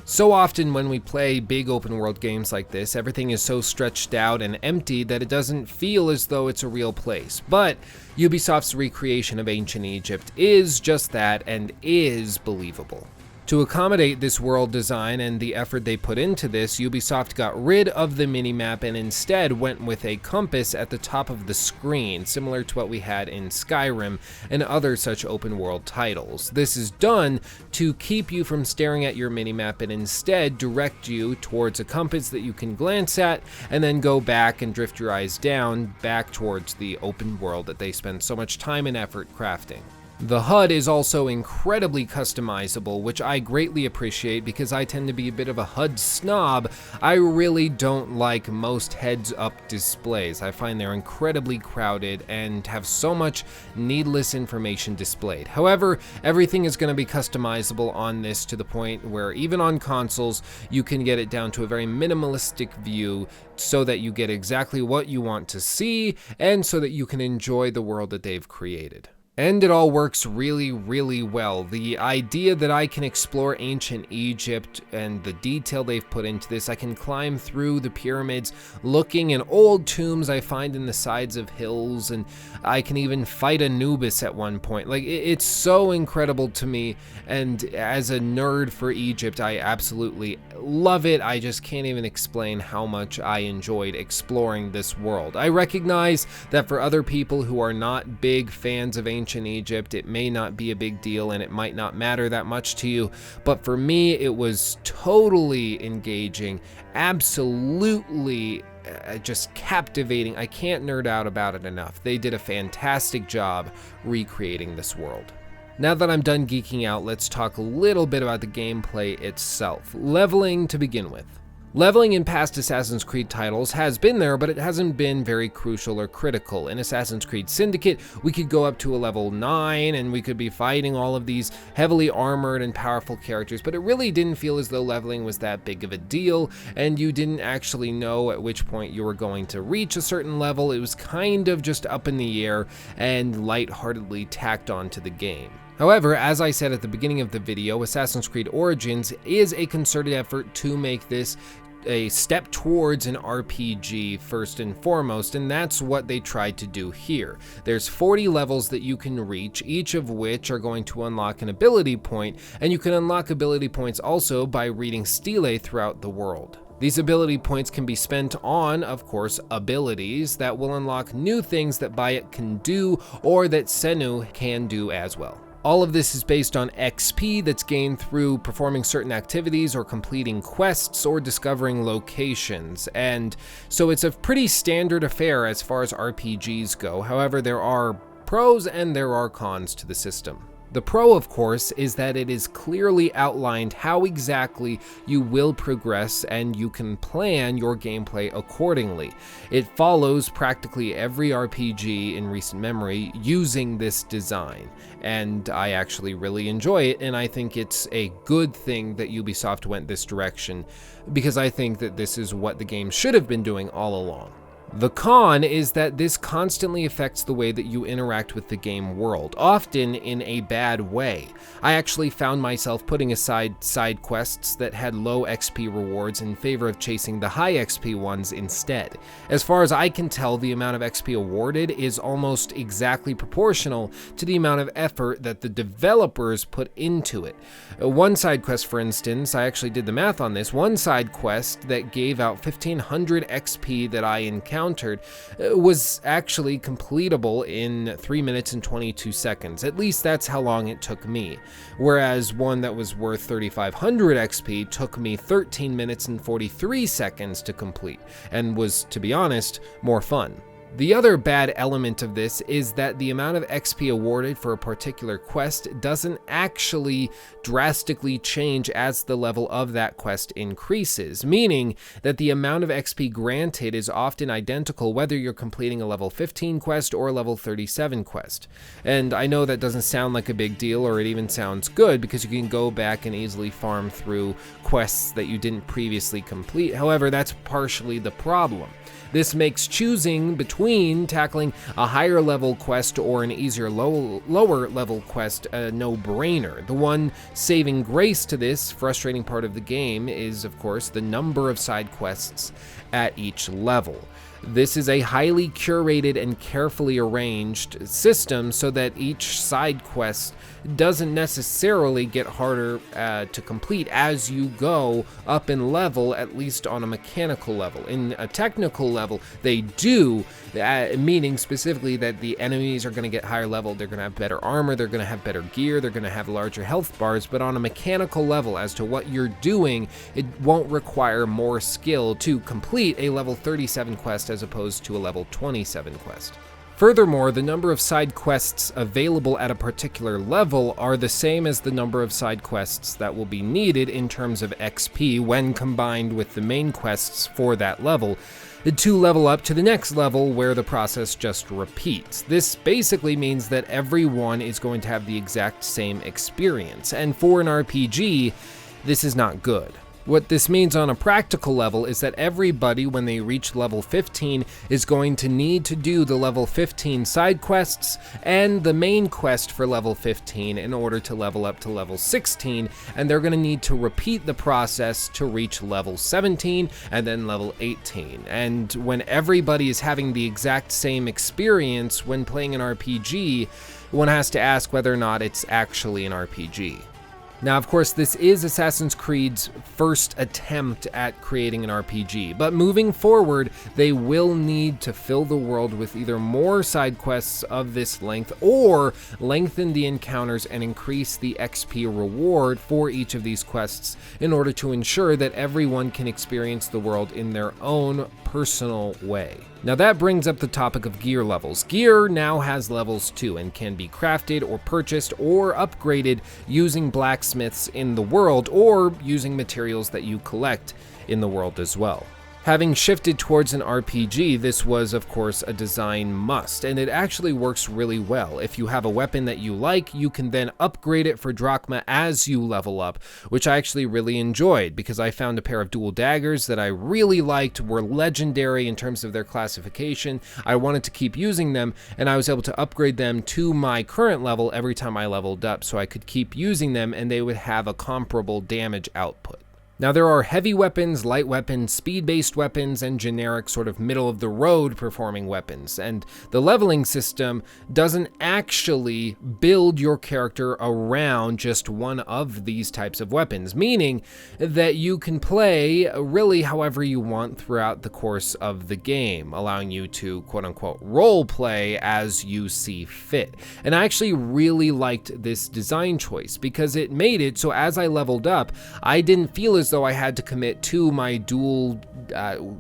So often when we play big open world games like this, everything is so stretched out and empty that it doesn't feel as though it's a real place. But Ubisoft's recreation of ancient Egypt is just that and is believable. To accommodate this world design and the effort they put into this, Ubisoft got rid of the minimap and instead went with a compass at the top of the screen, similar to what we had in Skyrim and other such open world titles. This is done to keep you from staring at your minimap and instead direct you towards a compass that you can glance at and then go back and drift your eyes down back towards the open world that they spend so much time and effort crafting. The HUD is also incredibly customizable, which I greatly appreciate because I tend to be a bit of a HUD snob. I really don't like most heads-up displays. I find they're incredibly crowded and have so much needless information displayed. However, everything is going to be customizable on this to the point where even on consoles, you can get it down to a very minimalistic view so that you get exactly what you want to see and so that you can enjoy the world that they've created. And it all works really, really well. The idea that I can explore ancient Egypt and the detail they've put into this, I can climb through the pyramids, looking in old tombs I find in the sides of hills, and I can even fight Anubis at one point. Like, it's so incredible to me, and as a nerd for Egypt, I absolutely love it. I just can't even explain how much I enjoyed exploring this world. I recognize that for other people who are not big fans of ancient Egypt, it may not be a big deal and it might not matter that much to you, but for me it was totally engaging, absolutely just captivating. I can't nerd out about it enough. They did a fantastic job recreating this world. Now that I'm done geeking out, let's talk a little bit about the gameplay itself. Leveling to begin with. Leveling in past Assassin's Creed titles has been there, but it hasn't been very crucial or critical. In Assassin's Creed Syndicate, we could go up to a level 9 and we could be fighting all of these heavily armored and powerful characters, but it really didn't feel as though leveling was that big of a deal, and you didn't actually know at which point you were going to reach a certain level. It was kind of just up in the air and lightheartedly tacked onto the game. However, as I said at the beginning of the video, Assassin's Creed Origins is a concerted effort to make this a step towards an RPG first and foremost, and that's what they tried to do here. There's 40 levels that you can reach, each of which are going to unlock an ability point, and you can unlock ability points also by reading stelae throughout the world. These ability points can be spent on, of course, abilities that will unlock new things that Bayek can do or that Senu can do as well. All of this is based on XP that's gained through performing certain activities or completing quests or discovering locations, and so it's a pretty standard affair as far as RPGs go. However, there are pros and there are cons to the system. The pro, of course, is that it is clearly outlined how exactly you will progress and you can plan your gameplay accordingly. It follows practically every RPG in recent memory using this design, and I actually really enjoy it, and I think it's a good thing that Ubisoft went this direction, because I think that this is what the game should have been doing all along. The con is that this constantly affects the way that you interact with the game world, often in a bad way. I actually found myself putting aside side quests that had low XP rewards in favor of chasing the high XP ones instead. As far as I can tell, the amount of XP awarded is almost exactly proportional to the amount of effort that the developers put into it. One side quest, for instance, I actually did the math on this, one side quest that gave out 1500 XP that I encountered was actually completable in 3 minutes and 22 seconds. At least that's how long it took me. Whereas one that was worth 3500 XP took me 13 minutes and 43 seconds to complete, and was, to be honest, more fun. The other bad element of this is that the amount of XP awarded for a particular quest doesn't actually drastically change as the level of that quest increases, meaning that the amount of XP granted is often identical whether you're completing a level 15 quest or a level 37 quest. And I know that doesn't sound like a big deal, or it even sounds good, because you can go back and easily farm through quests that you didn't previously complete. However, that's partially the problem. This makes choosing between tackling a higher level quest or an easier lower level quest a no-brainer. The one saving grace to this frustrating part of the game is, of course, the number of side quests at each level. This is a highly curated and carefully arranged system so that each side quest doesn't necessarily get harder to complete as you go up in level, at least on a mechanical level. In a technical level, they do, meaning specifically that the enemies are going to get higher level, they're going to have better armor, they're going to have better gear, they're going to have larger health bars, but on a mechanical level as to what you're doing, it won't require more skill to complete a level 37 quest as opposed to a level 27 quest. Furthermore, the number of side quests available at a particular level are the same as the number of side quests that will be needed in terms of XP when combined with the main quests for that level, to level up to the next level where the process just repeats. This basically means that everyone is going to have the exact same experience, and for an RPG, this is not good. What this means on a practical level is that everybody, when they reach level 15, is going to need to do the level 15 side quests and the main quest for level 15 in order to level up to level 16, and they're going to need to repeat the process to reach level 17 and then level 18. And when everybody is having the exact same experience when playing an RPG, one has to ask whether or not it's actually an RPG. Now, of course, this is Assassin's Creed's first attempt at creating an RPG, but moving forward, they will need to fill the world with either more side quests of this length or lengthen the encounters and increase the XP reward for each of these quests in order to ensure that everyone can experience the world in their own personal way. Now that brings up the topic of gear levels. Gear now has levels too and can be crafted or purchased or upgraded using blacksmiths in the world or using materials that you collect in the world as well. Having shifted towards an RPG, this was of course a design must, and it actually works really well. If you have a weapon that you like, you can then upgrade it for drachma as you level up, which I actually really enjoyed because I found a pair of dual daggers that I really liked, were legendary in terms of their classification. I wanted to keep using them, and I was able to upgrade them to my current level every time I leveled up, so I could keep using them and they would have a comparable damage output. Now, there are heavy weapons, light weapons, speed-based weapons, and generic sort of middle-of-the-road performing weapons, and the leveling system doesn't actually build your character around just one of these types of weapons, meaning that you can play really however you want throughout the course of the game, allowing you to quote-unquote role play as you see fit. And I actually really liked this design choice because it made it so as I leveled up, I didn't feel as though I had to commit to my dual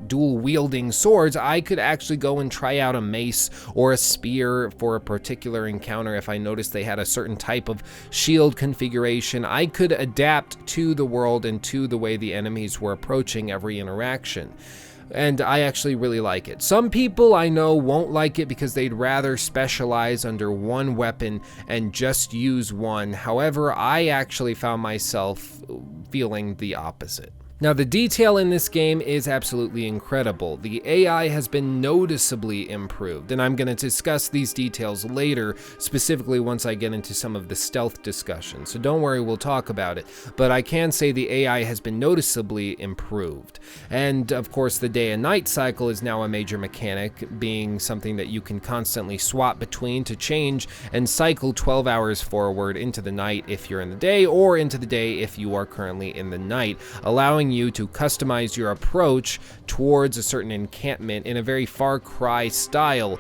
wielding swords. I could actually go and try out a mace or a spear for a particular encounter if I noticed they had a certain type of shield configuration. I could adapt to the world and to the way the enemies were approaching every interaction. And I actually really like it. Some people I know won't like it because they'd rather specialize under one weapon and just use one. However, I actually found myself feeling the opposite. Now, the detail in this game is absolutely incredible. The AI has been noticeably improved, and I'm going to discuss these details later, specifically once I get into some of the stealth discussion, so don't worry, we'll talk about it. But I can say the AI has been noticeably improved. And, of course, the day and night cycle is now a major mechanic, being something that you can constantly swap between to change and cycle 12 hours forward into the night if you're in the day, or into the day if you are currently in the night, allowing you to customize your approach towards a certain encampment in a very Far Cry style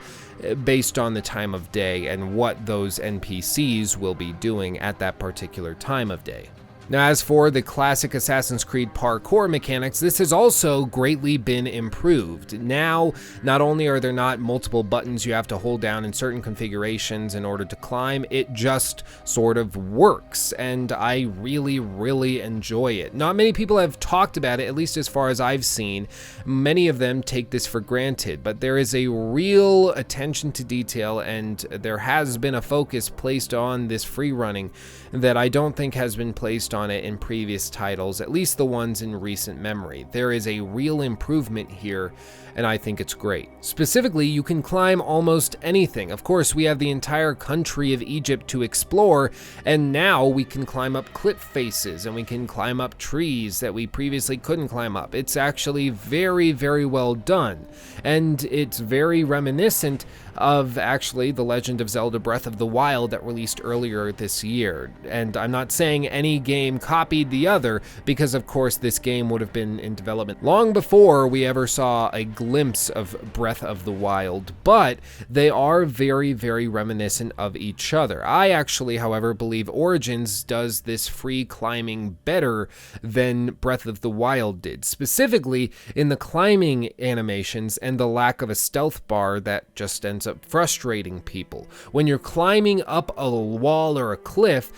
based on the time of day and what those NPCs will be doing at that particular time of day. Now, as for the classic Assassin's Creed parkour mechanics, this has also greatly been improved. Now, not only are there not multiple buttons you have to hold down in certain configurations in order to climb, it just sort of works, and I really, really enjoy it. Not many people have talked about it, at least as far as I've seen. Many of them take this for granted, but there is a real attention to detail, and there has been a focus placed on this free running that I don't think has been placed on it in previous titles, at least the ones in recent memory. There is a real improvement here, and I think it's great. Specifically, you can climb almost anything. Of course, we have the entire country of Egypt to explore, and now we can climb up cliff faces, and we can climb up trees that we previously couldn't climb up. It's actually very, very well done, and it's very reminiscent of actually The Legend of Zelda Breath of the Wild that released earlier this year. And I'm not saying any game copied the other, because of course this game would have been in development long before we ever saw a glimpse of Breath of the Wild, but they are very, very reminiscent of each other. I actually, however, believe Origins does this free climbing better than Breath of the Wild did, specifically in the climbing animations and the lack of a stealth bar that just ends up frustrating people. When you're climbing up a wall or a cliff,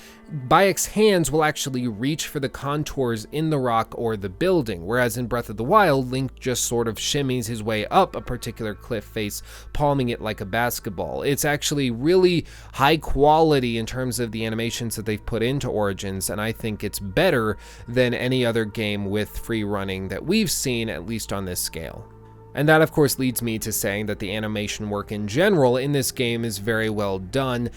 Bayek's hands will actually reach for the contours in the rock or the building, whereas in Breath of the Wild, Link just sort of shimmies his way up a particular cliff face, palming it like a basketball. It's actually really high quality in terms of the animations that they've put into Origins, and I think it's better than any other game with free running that we've seen, at least on this scale. And that, of course, leads me to saying that the animation work in general in this game is very well done.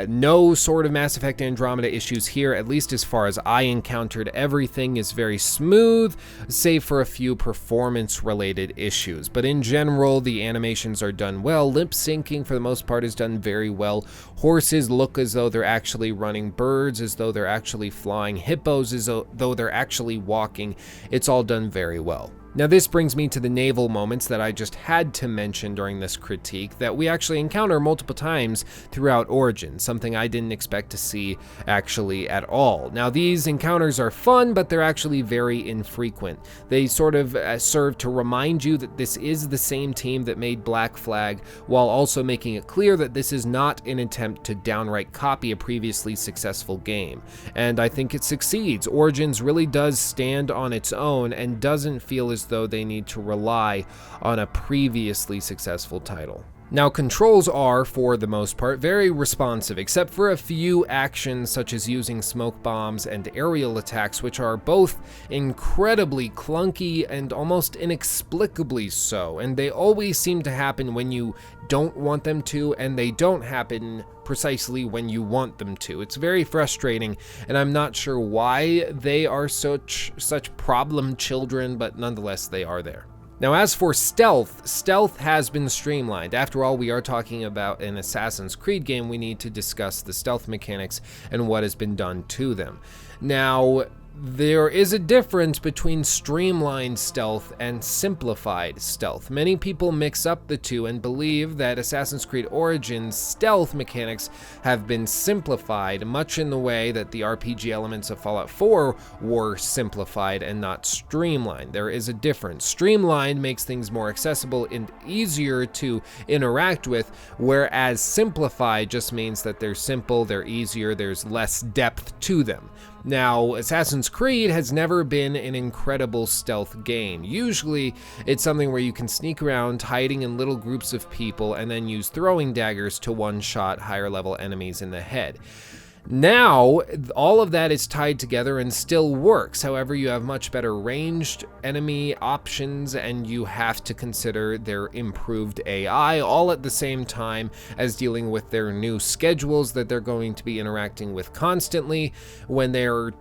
No sort of Mass Effect Andromeda issues here, at least as far as I encountered. Everything is very smooth, save for a few performance-related issues. But in general, the animations are done well. Lip syncing, for the most part, is done very well. Horses look as though they're actually running, birds as though they're actually flying, hippos as though they're actually walking. It's all done very well. Now, this brings me to the naval moments that I just had to mention during this critique that we actually encounter multiple times throughout Origins, something I didn't expect to see actually at all. Now, these encounters are fun, but they're actually very infrequent. They sort of serve to remind you that this is the same team that made Black Flag, while also making it clear that this is not an attempt to downright copy a previously successful game. And I think it succeeds. Origins really does stand on its own and doesn't feel as though they need to rely on a previously successful title. Now, controls are, for the most part, very responsive, except for a few actions such as using smoke bombs and aerial attacks, which are both incredibly clunky and almost inexplicably so, and they always seem to happen when you don't want them to, and they don't happen precisely when you want them to. It's very frustrating, and I'm not sure why they are such problem children, but nonetheless, they are there. Now, as for stealth has been streamlined. After all, we are talking about an Assassin's Creed game. We need to discuss the stealth mechanics and what has been done to them. Now, there is a difference between streamlined stealth and simplified stealth. Many people mix up the two and believe that Assassin's Creed Origins stealth mechanics have been simplified, much in the way that the RPG elements of Fallout 4 were simplified and not streamlined. There is a difference. Streamlined makes things more accessible and easier to interact with, whereas simplified just means that they're simple, they're easier, there's less depth to them. Now, Assassin's Creed has never been an incredible stealth game. Usually, it's something where you can sneak around hiding in little groups of people and then use throwing daggers to one-shot higher level enemies in the head. Now, all of that is tied together and still works. However, you have much better ranged enemy options, and you have to consider their improved AI, all at the same time as dealing with their new schedules that they're going to be interacting with constantly when they're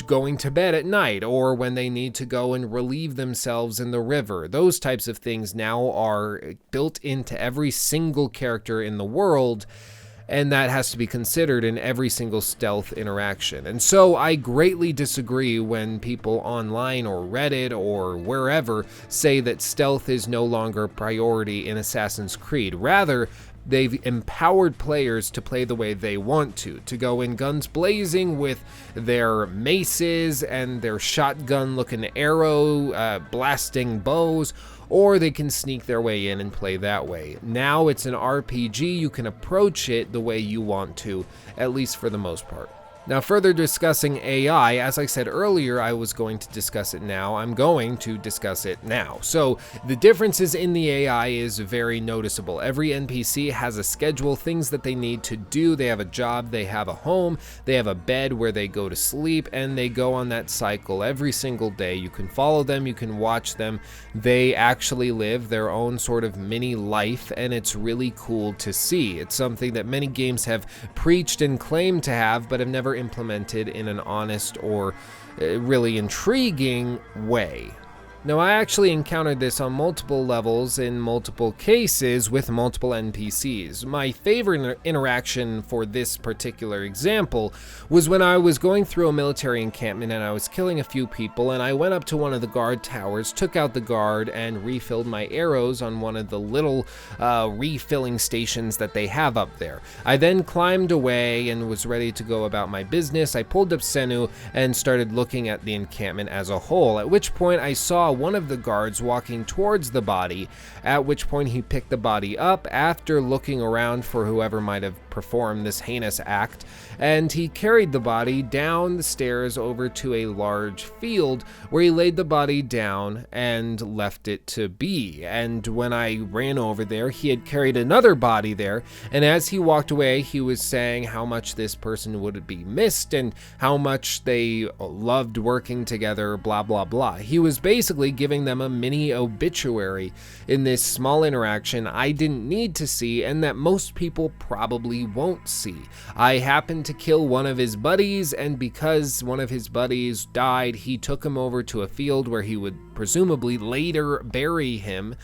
going to bed at night, or when they need to go and relieve themselves in the river. Those types of things now are built into every single character in the world, and that has to be considered in every single stealth interaction. And so I greatly disagree when people online or Reddit or wherever say that stealth is no longer a priority in Assassin's Creed. Rather, they've empowered players to play the way they want to go in guns blazing with their maces and their shotgun-looking arrow blasting bows, or they can sneak their way in and play that way. Now it's an RPG, you can approach it the way you want to, at least for the most part. Now, further discussing AI, as I said earlier, I was going to discuss it now. I'm going to discuss it now. So, the differences in the AI is very noticeable. Every NPC has a schedule, things that they need to do. They have a job, they have a home, they have a bed where they go to sleep, and they go on that cycle every single day. You can follow them, you can watch them. They actually live their own sort of mini life, and it's really cool to see. It's something that many games have preached and claimed to have, but have never implemented in an honest or really intriguing way. Now, I actually encountered this on multiple levels in multiple cases with multiple NPCs. My favorite interaction for this particular example was when I was going through a military encampment and I was killing a few people, and I went up to one of the guard towers, took out the guard, and refilled my arrows on one of the little refilling stations that they have up there. I then climbed away and was ready to go about my business. I pulled up Senu and started looking at the encampment as a whole, at which point I saw one of the guards walking towards the body, at which point he picked the body up after looking around for whoever might have performed this heinous act, and he carried the body down the stairs over to a large field where he laid the body down and left it to be. And when I ran over there, he had carried another body there, and as he walked away, he was saying how much this person would be missed and how much they loved working together, blah blah blah. He was basically giving them a mini obituary in this small interaction I didn't need to see, and that most people probably won't see. I happened to kill one of his buddies, and because one of his buddies died, he took him over to a field where he would presumably later bury him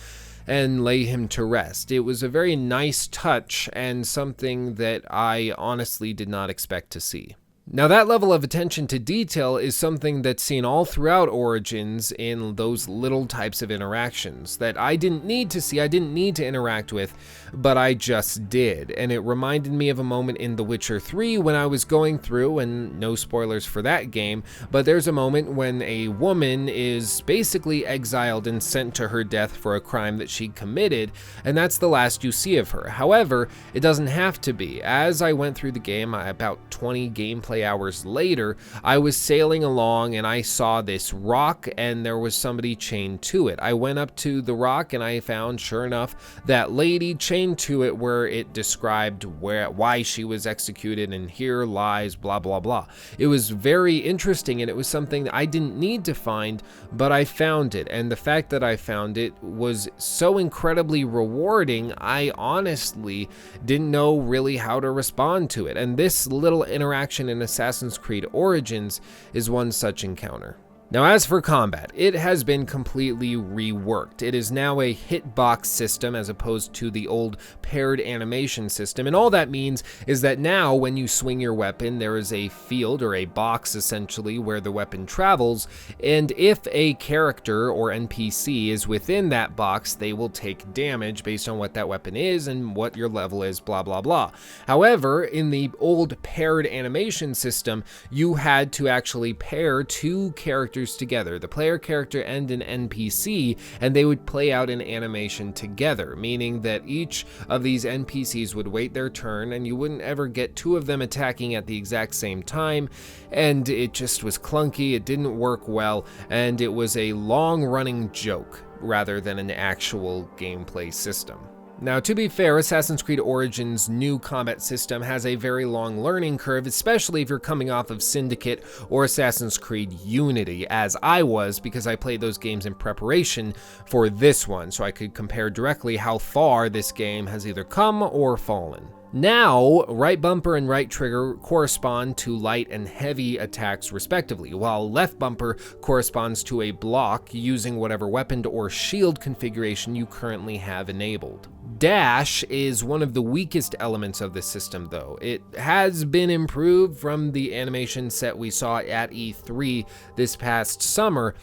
and lay him to rest. It was a very nice touch and something that I honestly did not expect to see. Now, that level of attention to detail is something that's seen all throughout Origins in those little types of interactions that I didn't need to see, I didn't need to interact with, but I just did. And it reminded me of a moment in The Witcher 3 when I was going through, and no spoilers for that game, but there's a moment when a woman is basically exiled and sent to her death for a crime that she committed, and that's the last you see of her. However, it doesn't have to be. As I went through the game, about 20 gameplay gameplay hours later, I was sailing along and I saw this rock and there was somebody chained to it. I went up to the rock and I found, sure enough, that lady chained to it where it described why she was executed, and here lies blah blah blah. It was very interesting, and it was something that I didn't need to find, but I found it, and the fact that I found it was so incredibly rewarding. I honestly didn't know really how to respond to it, and this little interaction in Assassin's Creed Origins is one such encounter. Now, as for combat, it has been completely reworked. It is now a hitbox system as opposed to the old paired animation system, and all that means is that now when you swing your weapon, there is a field or a box essentially where the weapon travels, and if a character or NPC is within that box, they will take damage based on what that weapon is and what your level is, blah blah blah. However, in the old paired animation system, you had to actually pair two characters together, the player character and an NPC, and they would play out an animation together, meaning that each of these NPCs would wait their turn and you wouldn't ever get two of them attacking at the exact same time, and it just was clunky, it didn't work well, and it was a long-running joke rather than an actual gameplay system. Now, to be fair, Assassin's Creed Origins' new combat system has a very long learning curve, especially if you're coming off of Syndicate or Assassin's Creed Unity, as I was, because I played those games in preparation for this one, so I could compare directly how far this game has either come or fallen. Now, right bumper and right trigger correspond to light and heavy attacks respectively, while left bumper corresponds to a block using whatever weapon or shield configuration you currently have enabled. Dash is one of the weakest elements of the system though. It has been improved from the animation set we saw at E3 this past summer,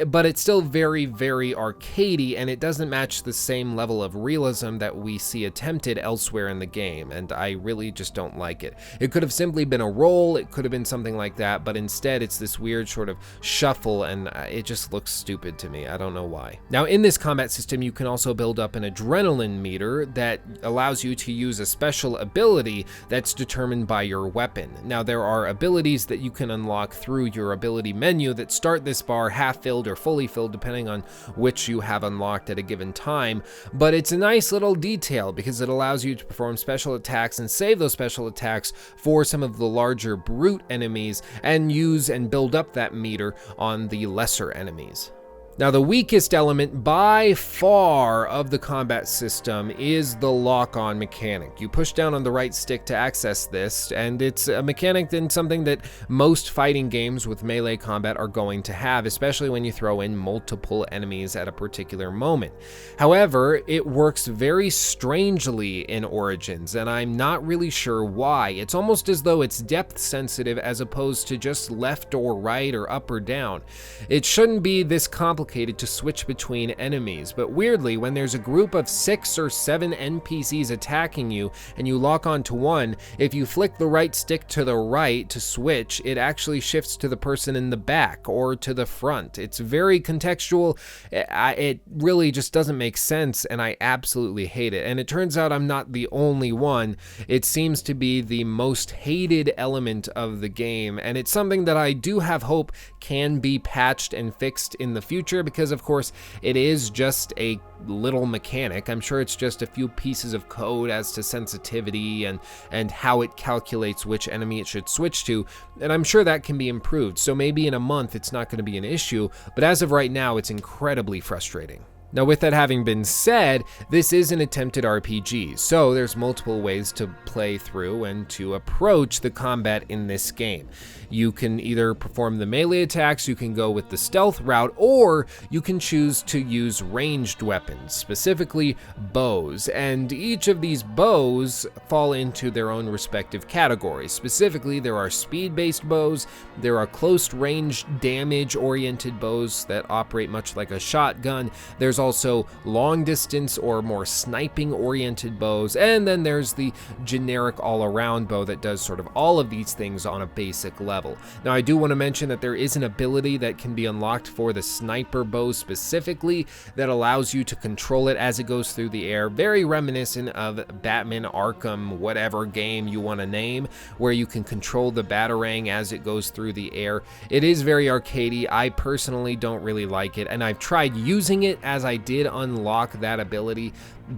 but it's still very, very arcadey, and it doesn't match the same level of realism that we see attempted elsewhere in the game, and I really just don't like it. It could have simply been a roll, it could have been something like that, but instead it's this weird sort of shuffle, and it just looks stupid to me. I don't know why. Now, in this combat system, you can also build up an adrenaline meter that allows you to use a special ability that's determined by your weapon. Now, there are abilities that you can unlock through your ability menu that start this bar half-filled or fully filled depending on which you have unlocked at a given time, but it's a nice little detail because it allows you to perform special attacks and save those special attacks for some of the larger brute enemies and use and build up that meter on the lesser enemies. Now, the weakest element by far of the combat system is the lock-on mechanic. You push down on the right stick to access this, and it's a mechanic and something that most fighting games with melee combat are going to have, especially when you throw in multiple enemies at a particular moment. However, it works very strangely in Origins, and I'm not really sure why. It's almost as though it's depth sensitive as opposed to just left or right or up or down. It shouldn't be this complicated to switch between enemies, but weirdly, when there's a group of 6 or 7 NPCs attacking you and you lock onto one, if you flick the right stick to the right to switch, it actually shifts to the person in the back or to the front. It's very contextual. It really just doesn't make sense, and I absolutely hate it. And it turns out I'm not the only one. It seems to be the most hated element of the game, and it's something that I do have hope can be patched and fixed in the future, because of course it is just a little mechanic. I'm sure it's just a few pieces of code as to sensitivity and how it calculates which enemy it should switch to, and I'm sure that can be improved. So maybe in a month it's not going to be an issue, but as of right now it's incredibly frustrating. Now, with that having been said, this is an attempted RPG, so there's multiple ways to play through and to approach the combat in this game. You can either perform the melee attacks, you can go with the stealth route, or you can choose to use ranged weapons, specifically bows, and each of these bows fall into their own respective categories. Specifically, there are speed-based bows, there are close-range damage-oriented bows that operate much like a shotgun, there's There's also long distance or more sniping oriented bows, and then there's the generic all-around bow that does sort of all of these things on a basic level. Now, I do want to mention that there is an ability that can be unlocked for the sniper bow specifically that allows you to control it as it goes through the air, very reminiscent of Batman Arkham, whatever game you want to name, where you can control the Batarang as it goes through the air. It is very arcadey. I personally don't really like it, and I've tried using it as I did unlock that ability,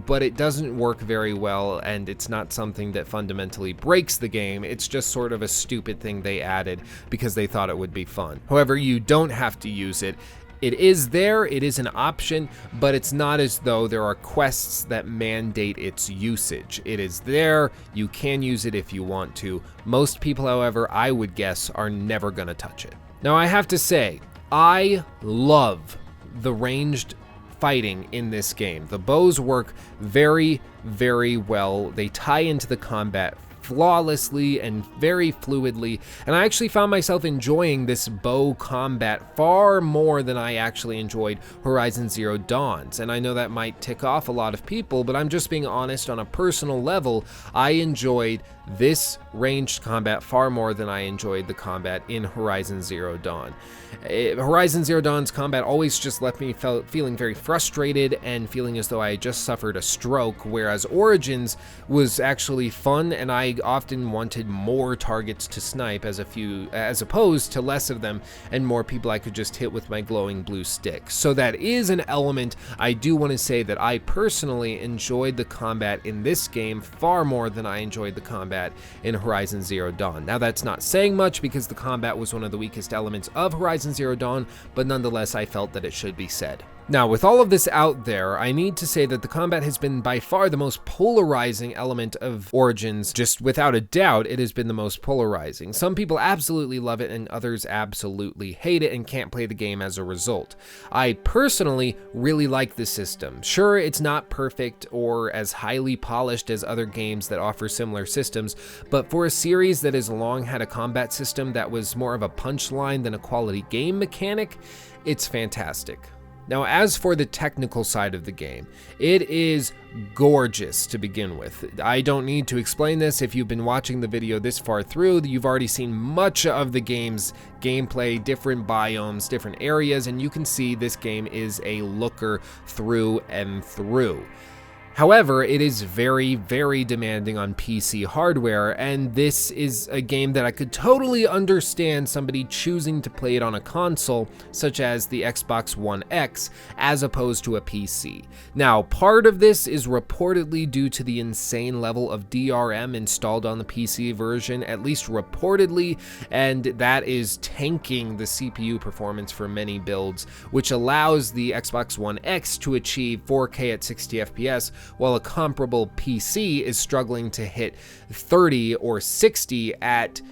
but it doesn't work very well, and it's not something that fundamentally breaks the game. It's just sort of a stupid thing they added because they thought it would be fun. However, you don't have to use it. It is there, it is an option, but it's not as though there are quests that mandate its usage. It is there, you can use it if you want to. Most people, however, I would guess, are never gonna touch it. Now, I have to say, I love the ranged fighting in this game. The bows work very, very well. They tie into the combat flawlessly and very fluidly, and I actually found myself enjoying this bow combat far more than I actually enjoyed Horizon Zero Dawn's. And I know that might tick off a lot of people, but I'm just being honest. On a personal level, I enjoyed this ranged combat far more than I enjoyed the combat in Horizon Zero Dawn. Horizon Zero Dawn's combat always just left me feeling very frustrated and feeling as though I had just suffered a stroke, whereas Origins was actually fun, and I often wanted more targets to snipe as opposed to less of them and more people I could just hit with my glowing blue stick. So that is an element. I do want to say that I personally enjoyed the combat in this game far more than I enjoyed the combat in Horizon Zero Dawn. Now, that's not saying much because the combat was one of the weakest elements of Horizon Zero Dawn, but nonetheless, I felt that it should be said. Now, with all of this out there, I need to say that the combat has been by far the most polarizing element of Origins. Just without a doubt, it has been the most polarizing. Some people absolutely love it and others absolutely hate it and can't play the game as a result. I personally really like the system. Sure, it's not perfect or as highly polished as other games that offer similar systems, but for a series that has long had a combat system that was more of a punchline than a quality game mechanic, it's fantastic. Now, as for the technical side of the game, it is gorgeous to begin with. I don't need to explain this. If you've been watching the video this far through, you've already seen much of the game's gameplay, different biomes, different areas, and you can see this game is a looker through and through. However, it is very, very demanding on PC hardware, and this is a game that I could totally understand somebody choosing to play it on a console, such as the Xbox One X, as opposed to a PC. Now, part of this is reportedly due to the insane level of DRM installed on the PC version, at least reportedly, and that is tanking the CPU performance for many builds, which allows the Xbox One X to achieve 4K at 60 FPS, while a comparable PC is struggling to hit 30 or 60 at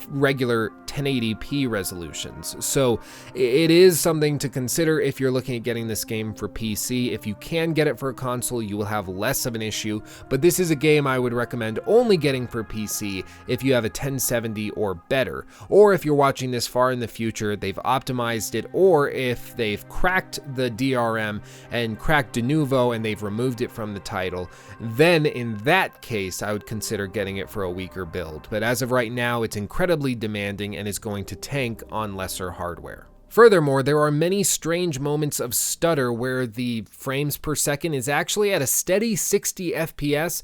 regular 1080p resolutions. So it is something to consider if you're looking at getting this game for PC. If you can get it for a console, you will have less of an issue, but this is a game I would recommend only getting for PC if you have a 1070 or better, or if you're watching this far in the future, they've optimized it, or if they've cracked the DRM and cracked de novo and they've removed it from the title, then in that case, I would consider getting it for a weaker build. But as of right now, it's incredibly demanding and is going to tank on lesser hardware. Furthermore, there are many strange moments of stutter where the frames per second is actually at a steady 60 FPS,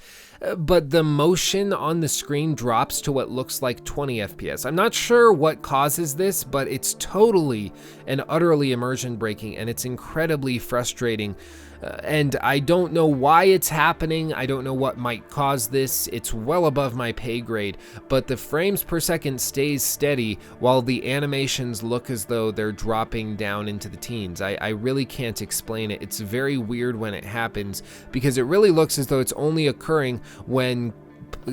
but the motion on the screen drops to what looks like 20 FPS. I'm not sure what causes this, but it's totally and utterly immersion breaking, and it's incredibly frustrating. And I don't know why it's happening. I don't know what might cause this. It's well above my pay grade, but the frames per second stays steady while the animations look as though they're dropping down into the teens. I really can't explain it. It's very weird when it happens because it really looks as though it's only occurring when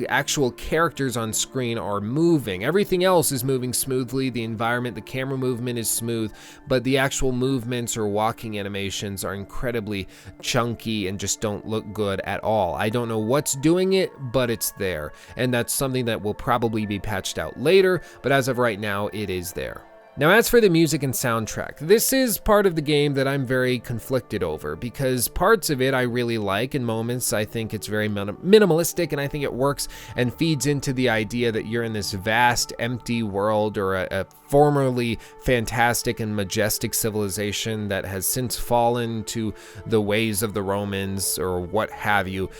actual characters on screen are moving. Everything else is moving smoothly. The environment, the camera movement is smooth, but the actual movements or walking animations are incredibly chunky and just don't look good at all. I don't know what's doing it, but it's there. And that's something that will probably be patched out later, but as of right now, it is there. Now, as for the music and soundtrack, this is part of the game that I'm very conflicted over, because parts of it I really like. In moments, I think it's very minimalistic, and I think it works and feeds into the idea that you're in this vast, empty world, or a formerly fantastic and majestic civilization that has since fallen to the ways of the Romans, or what have you.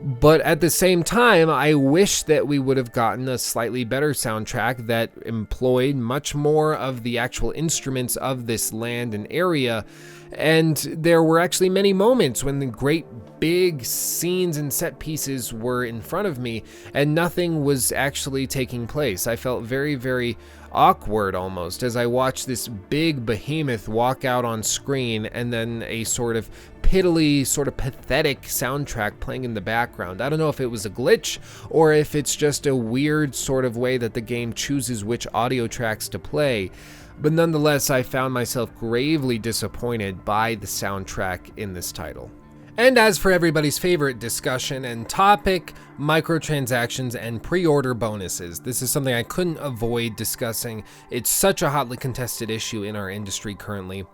But at the same time, I wish that we would have gotten a slightly better soundtrack that employed much more of the actual instruments of this land and area. And there were actually many moments when the great big scenes and set pieces were in front of me and nothing was actually taking place. I felt very, very awkward almost as I watched this big behemoth walk out on screen and then a sort of piddly, sort of pathetic soundtrack playing in the background. I don't know if it was a glitch or if it's just a weird sort of way that the game chooses which audio tracks to play. But nonetheless, I found myself gravely disappointed by the soundtrack in this title. And as for everybody's favorite discussion and topic, microtransactions and pre-order bonuses. This is something I couldn't avoid discussing. It's such a hotly contested issue in our industry currently.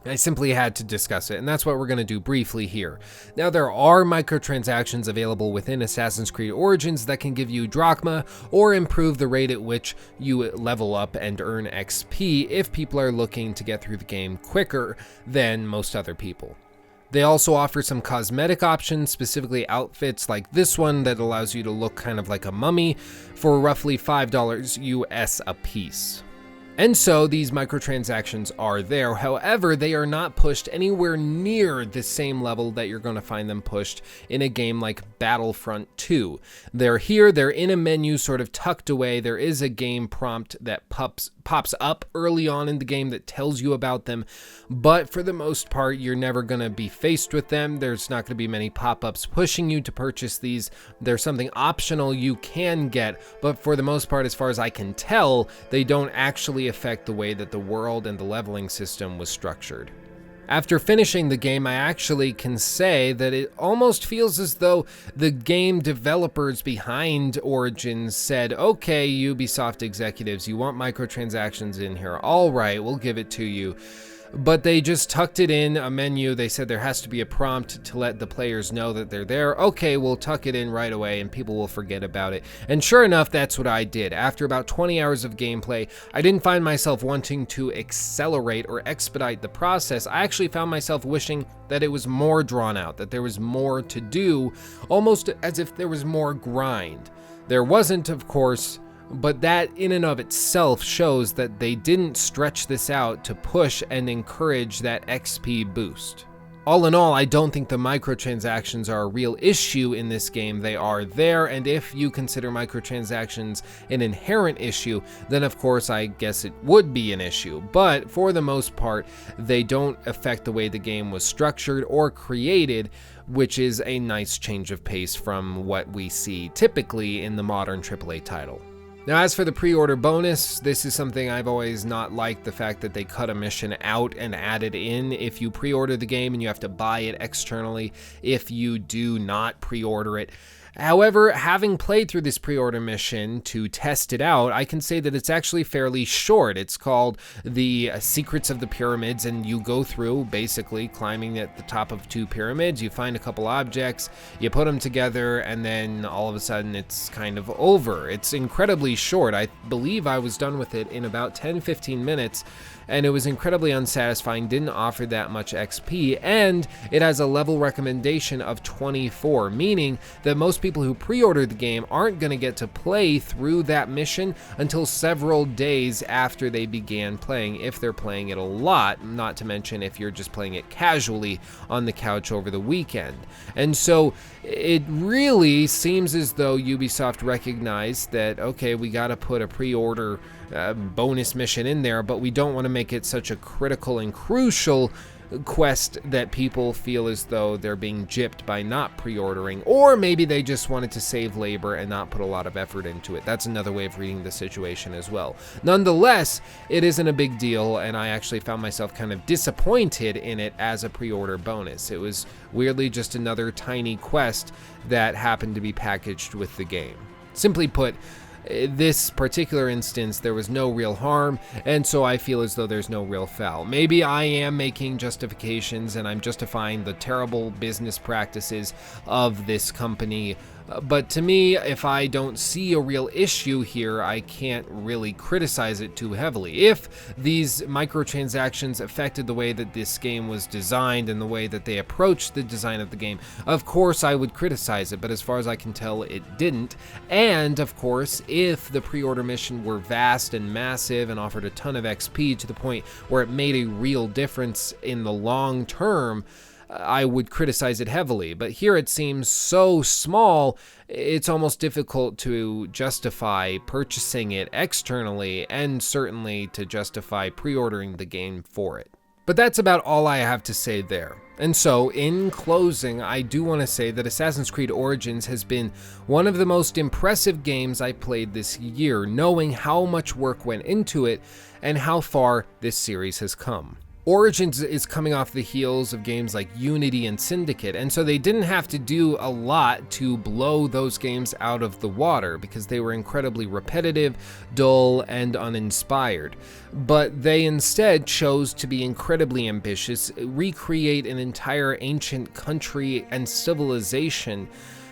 I simply had to discuss it, and that's what we're going to do briefly here. Now, there are microtransactions available within Assassin's Creed Origins that can give you drachma or improve the rate at which you level up and earn XP if people are looking to get through the game quicker than most other people. They also offer some cosmetic options, specifically outfits like this one that allows you to look kind of like a mummy for roughly $5 US a piece. And so these microtransactions are there. However, they are not pushed anywhere near the same level that you're going to find them pushed in a game like Battlefront 2. They're here, they're in a menu sort of tucked away. There is a game prompt that pops up early on in the game that tells you about them, but for the most part, you're never going to be faced with them. There's not going to be many pop-ups pushing you to purchase these. There's something optional you can get, but for the most part, as far as I can tell, they don't actually affect the way that the world and the leveling system was structured. After finishing the game, I actually can say that it almost feels as though the game developers behind Origins said, okay, Ubisoft executives, you want microtransactions in here. All right, we'll give it to you. But they just tucked it in a menu. They said there has to be a prompt to let the players know that they're there. Okay, we'll tuck it in right away and people will forget about it. And sure enough, that's what I did. After about 20 hours of gameplay, I didn't find myself wanting to accelerate or expedite the process. I actually found myself wishing that it was more drawn out, that there was more to do, almost as if there was more grind. There wasn't, of course, but that in and of itself shows that they didn't stretch this out to push and encourage that XP boost. All in all, I don't think the microtransactions are a real issue in this game. They are there, and if you consider microtransactions an inherent issue, then of course I guess it would be an issue. But for the most part, they don't affect the way the game was structured or created, which is a nice change of pace from what we see typically in the modern AAA title. Now, as for the pre-order bonus, this is something I've always not liked, the fact that they cut a mission out and add it in if you pre-order the game and you have to buy it externally if you do not pre-order it. However, having played through this pre-order mission to test it out, I can say that it's actually fairly short. It's called The Secrets of the Pyramids, and you go through basically climbing at the top of 2 pyramids. You find a couple objects, you put them together, and then all of a sudden it's kind of over. It's incredibly short. I believe I was done with it in about 10-15 minutes, and it was incredibly unsatisfying, didn't offer that much XP, and it has a level recommendation of 24, meaning that most people who pre-order the game aren't going to get to play through that mission until several days after they began playing, if they're playing it a lot, not to mention if you're just playing it casually on the couch over the weekend. And so it really seems as though Ubisoft recognized that, okay, we got to put a pre-order bonus mission in there, but we don't want to make it such a critical and crucial quest that people feel as though they're being gypped by not pre-ordering, or maybe they just wanted to save labor and not put a lot of effort into it. That's another way of reading the situation as well. Nonetheless, it isn't a big deal, and I actually found myself kind of disappointed in it as a pre-order bonus. It was weirdly just another tiny quest that happened to be packaged with the game. Simply put, This particular instance, there was no real harm, and so I feel as though there's no real foul. Maybe I am making justifications and I'm justifying the terrible business practices of this company, but to me, if I don't see a real issue here, I can't really criticize it too heavily. If these microtransactions affected the way that this game was designed and the way that they approached the design of the game, of course I would criticize it, but as far as I can tell, it didn't. And of course, if the pre-order mission were vast and massive and offered a ton of XP to the point where it made a real difference in the long term, I would criticize it heavily. But here it seems so small, it's almost difficult to justify purchasing it externally, and certainly to justify pre-ordering the game for it. But that's about all I have to say there. And so, in closing, I do want to say that Assassin's Creed Origins has been one of the most impressive games I played this year, knowing how much work went into it and how far this series has come. Origins is coming off the heels of games like Unity and Syndicate, and so they didn't have to do a lot to blow those games out of the water because they were incredibly repetitive, dull, and uninspired. But they instead chose to be incredibly ambitious, recreate an entire ancient country and civilization,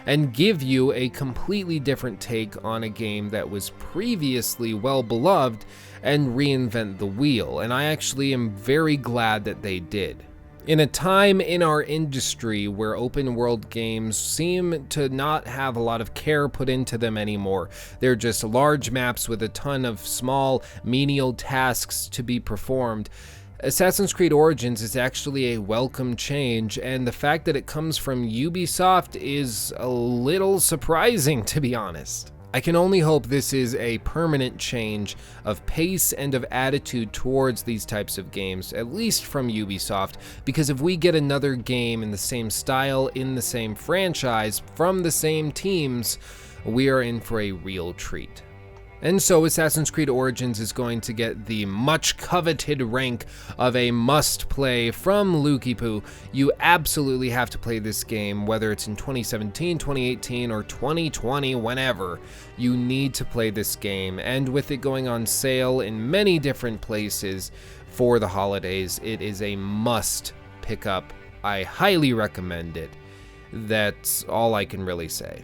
and give you a completely different take on a game that was previously well beloved, and reinvent the wheel, and I actually am very glad that they did. In a time in our industry where open world games seem to not have a lot of care put into them anymore, they're just large maps with a ton of small, menial tasks to be performed, Assassin's Creed Origins is actually a welcome change, and the fact that it comes from Ubisoft is a little surprising, to be honest. I can only hope this is a permanent change of pace and of attitude towards these types of games, at least from Ubisoft, because if we get another game in the same style, in the same franchise, from the same teams, we are in for a real treat. And so Assassin's Creed Origins is going to get the much coveted rank of a must-play from Lukey Poo. You absolutely have to play this game, whether it's in 2017, 2018, or 2020, whenever. You need to play this game, and with it going on sale in many different places for the holidays, it is a must pick up. I highly recommend it. That's all I can really say.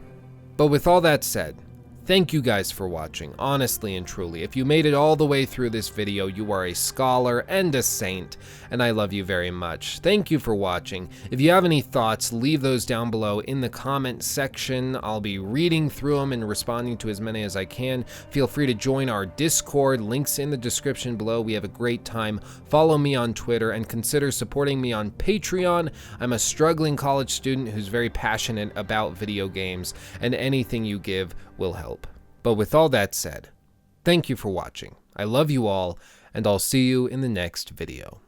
But with all that said, thank you guys for watching, honestly and truly. If you made it all the way through this video, you are a scholar and a saint, and I love you very much. Thank you for watching. If you have any thoughts, leave those down below in the comment section. I'll be reading through them and responding to as many as I can. Feel free to join our Discord, links in the description below. We have a great time. Follow me on Twitter and consider supporting me on Patreon. I'm a struggling college student who's very passionate about video games, and anything you give will help. But with all that said, thank you for watching. I love you all, and I'll see you in the next video.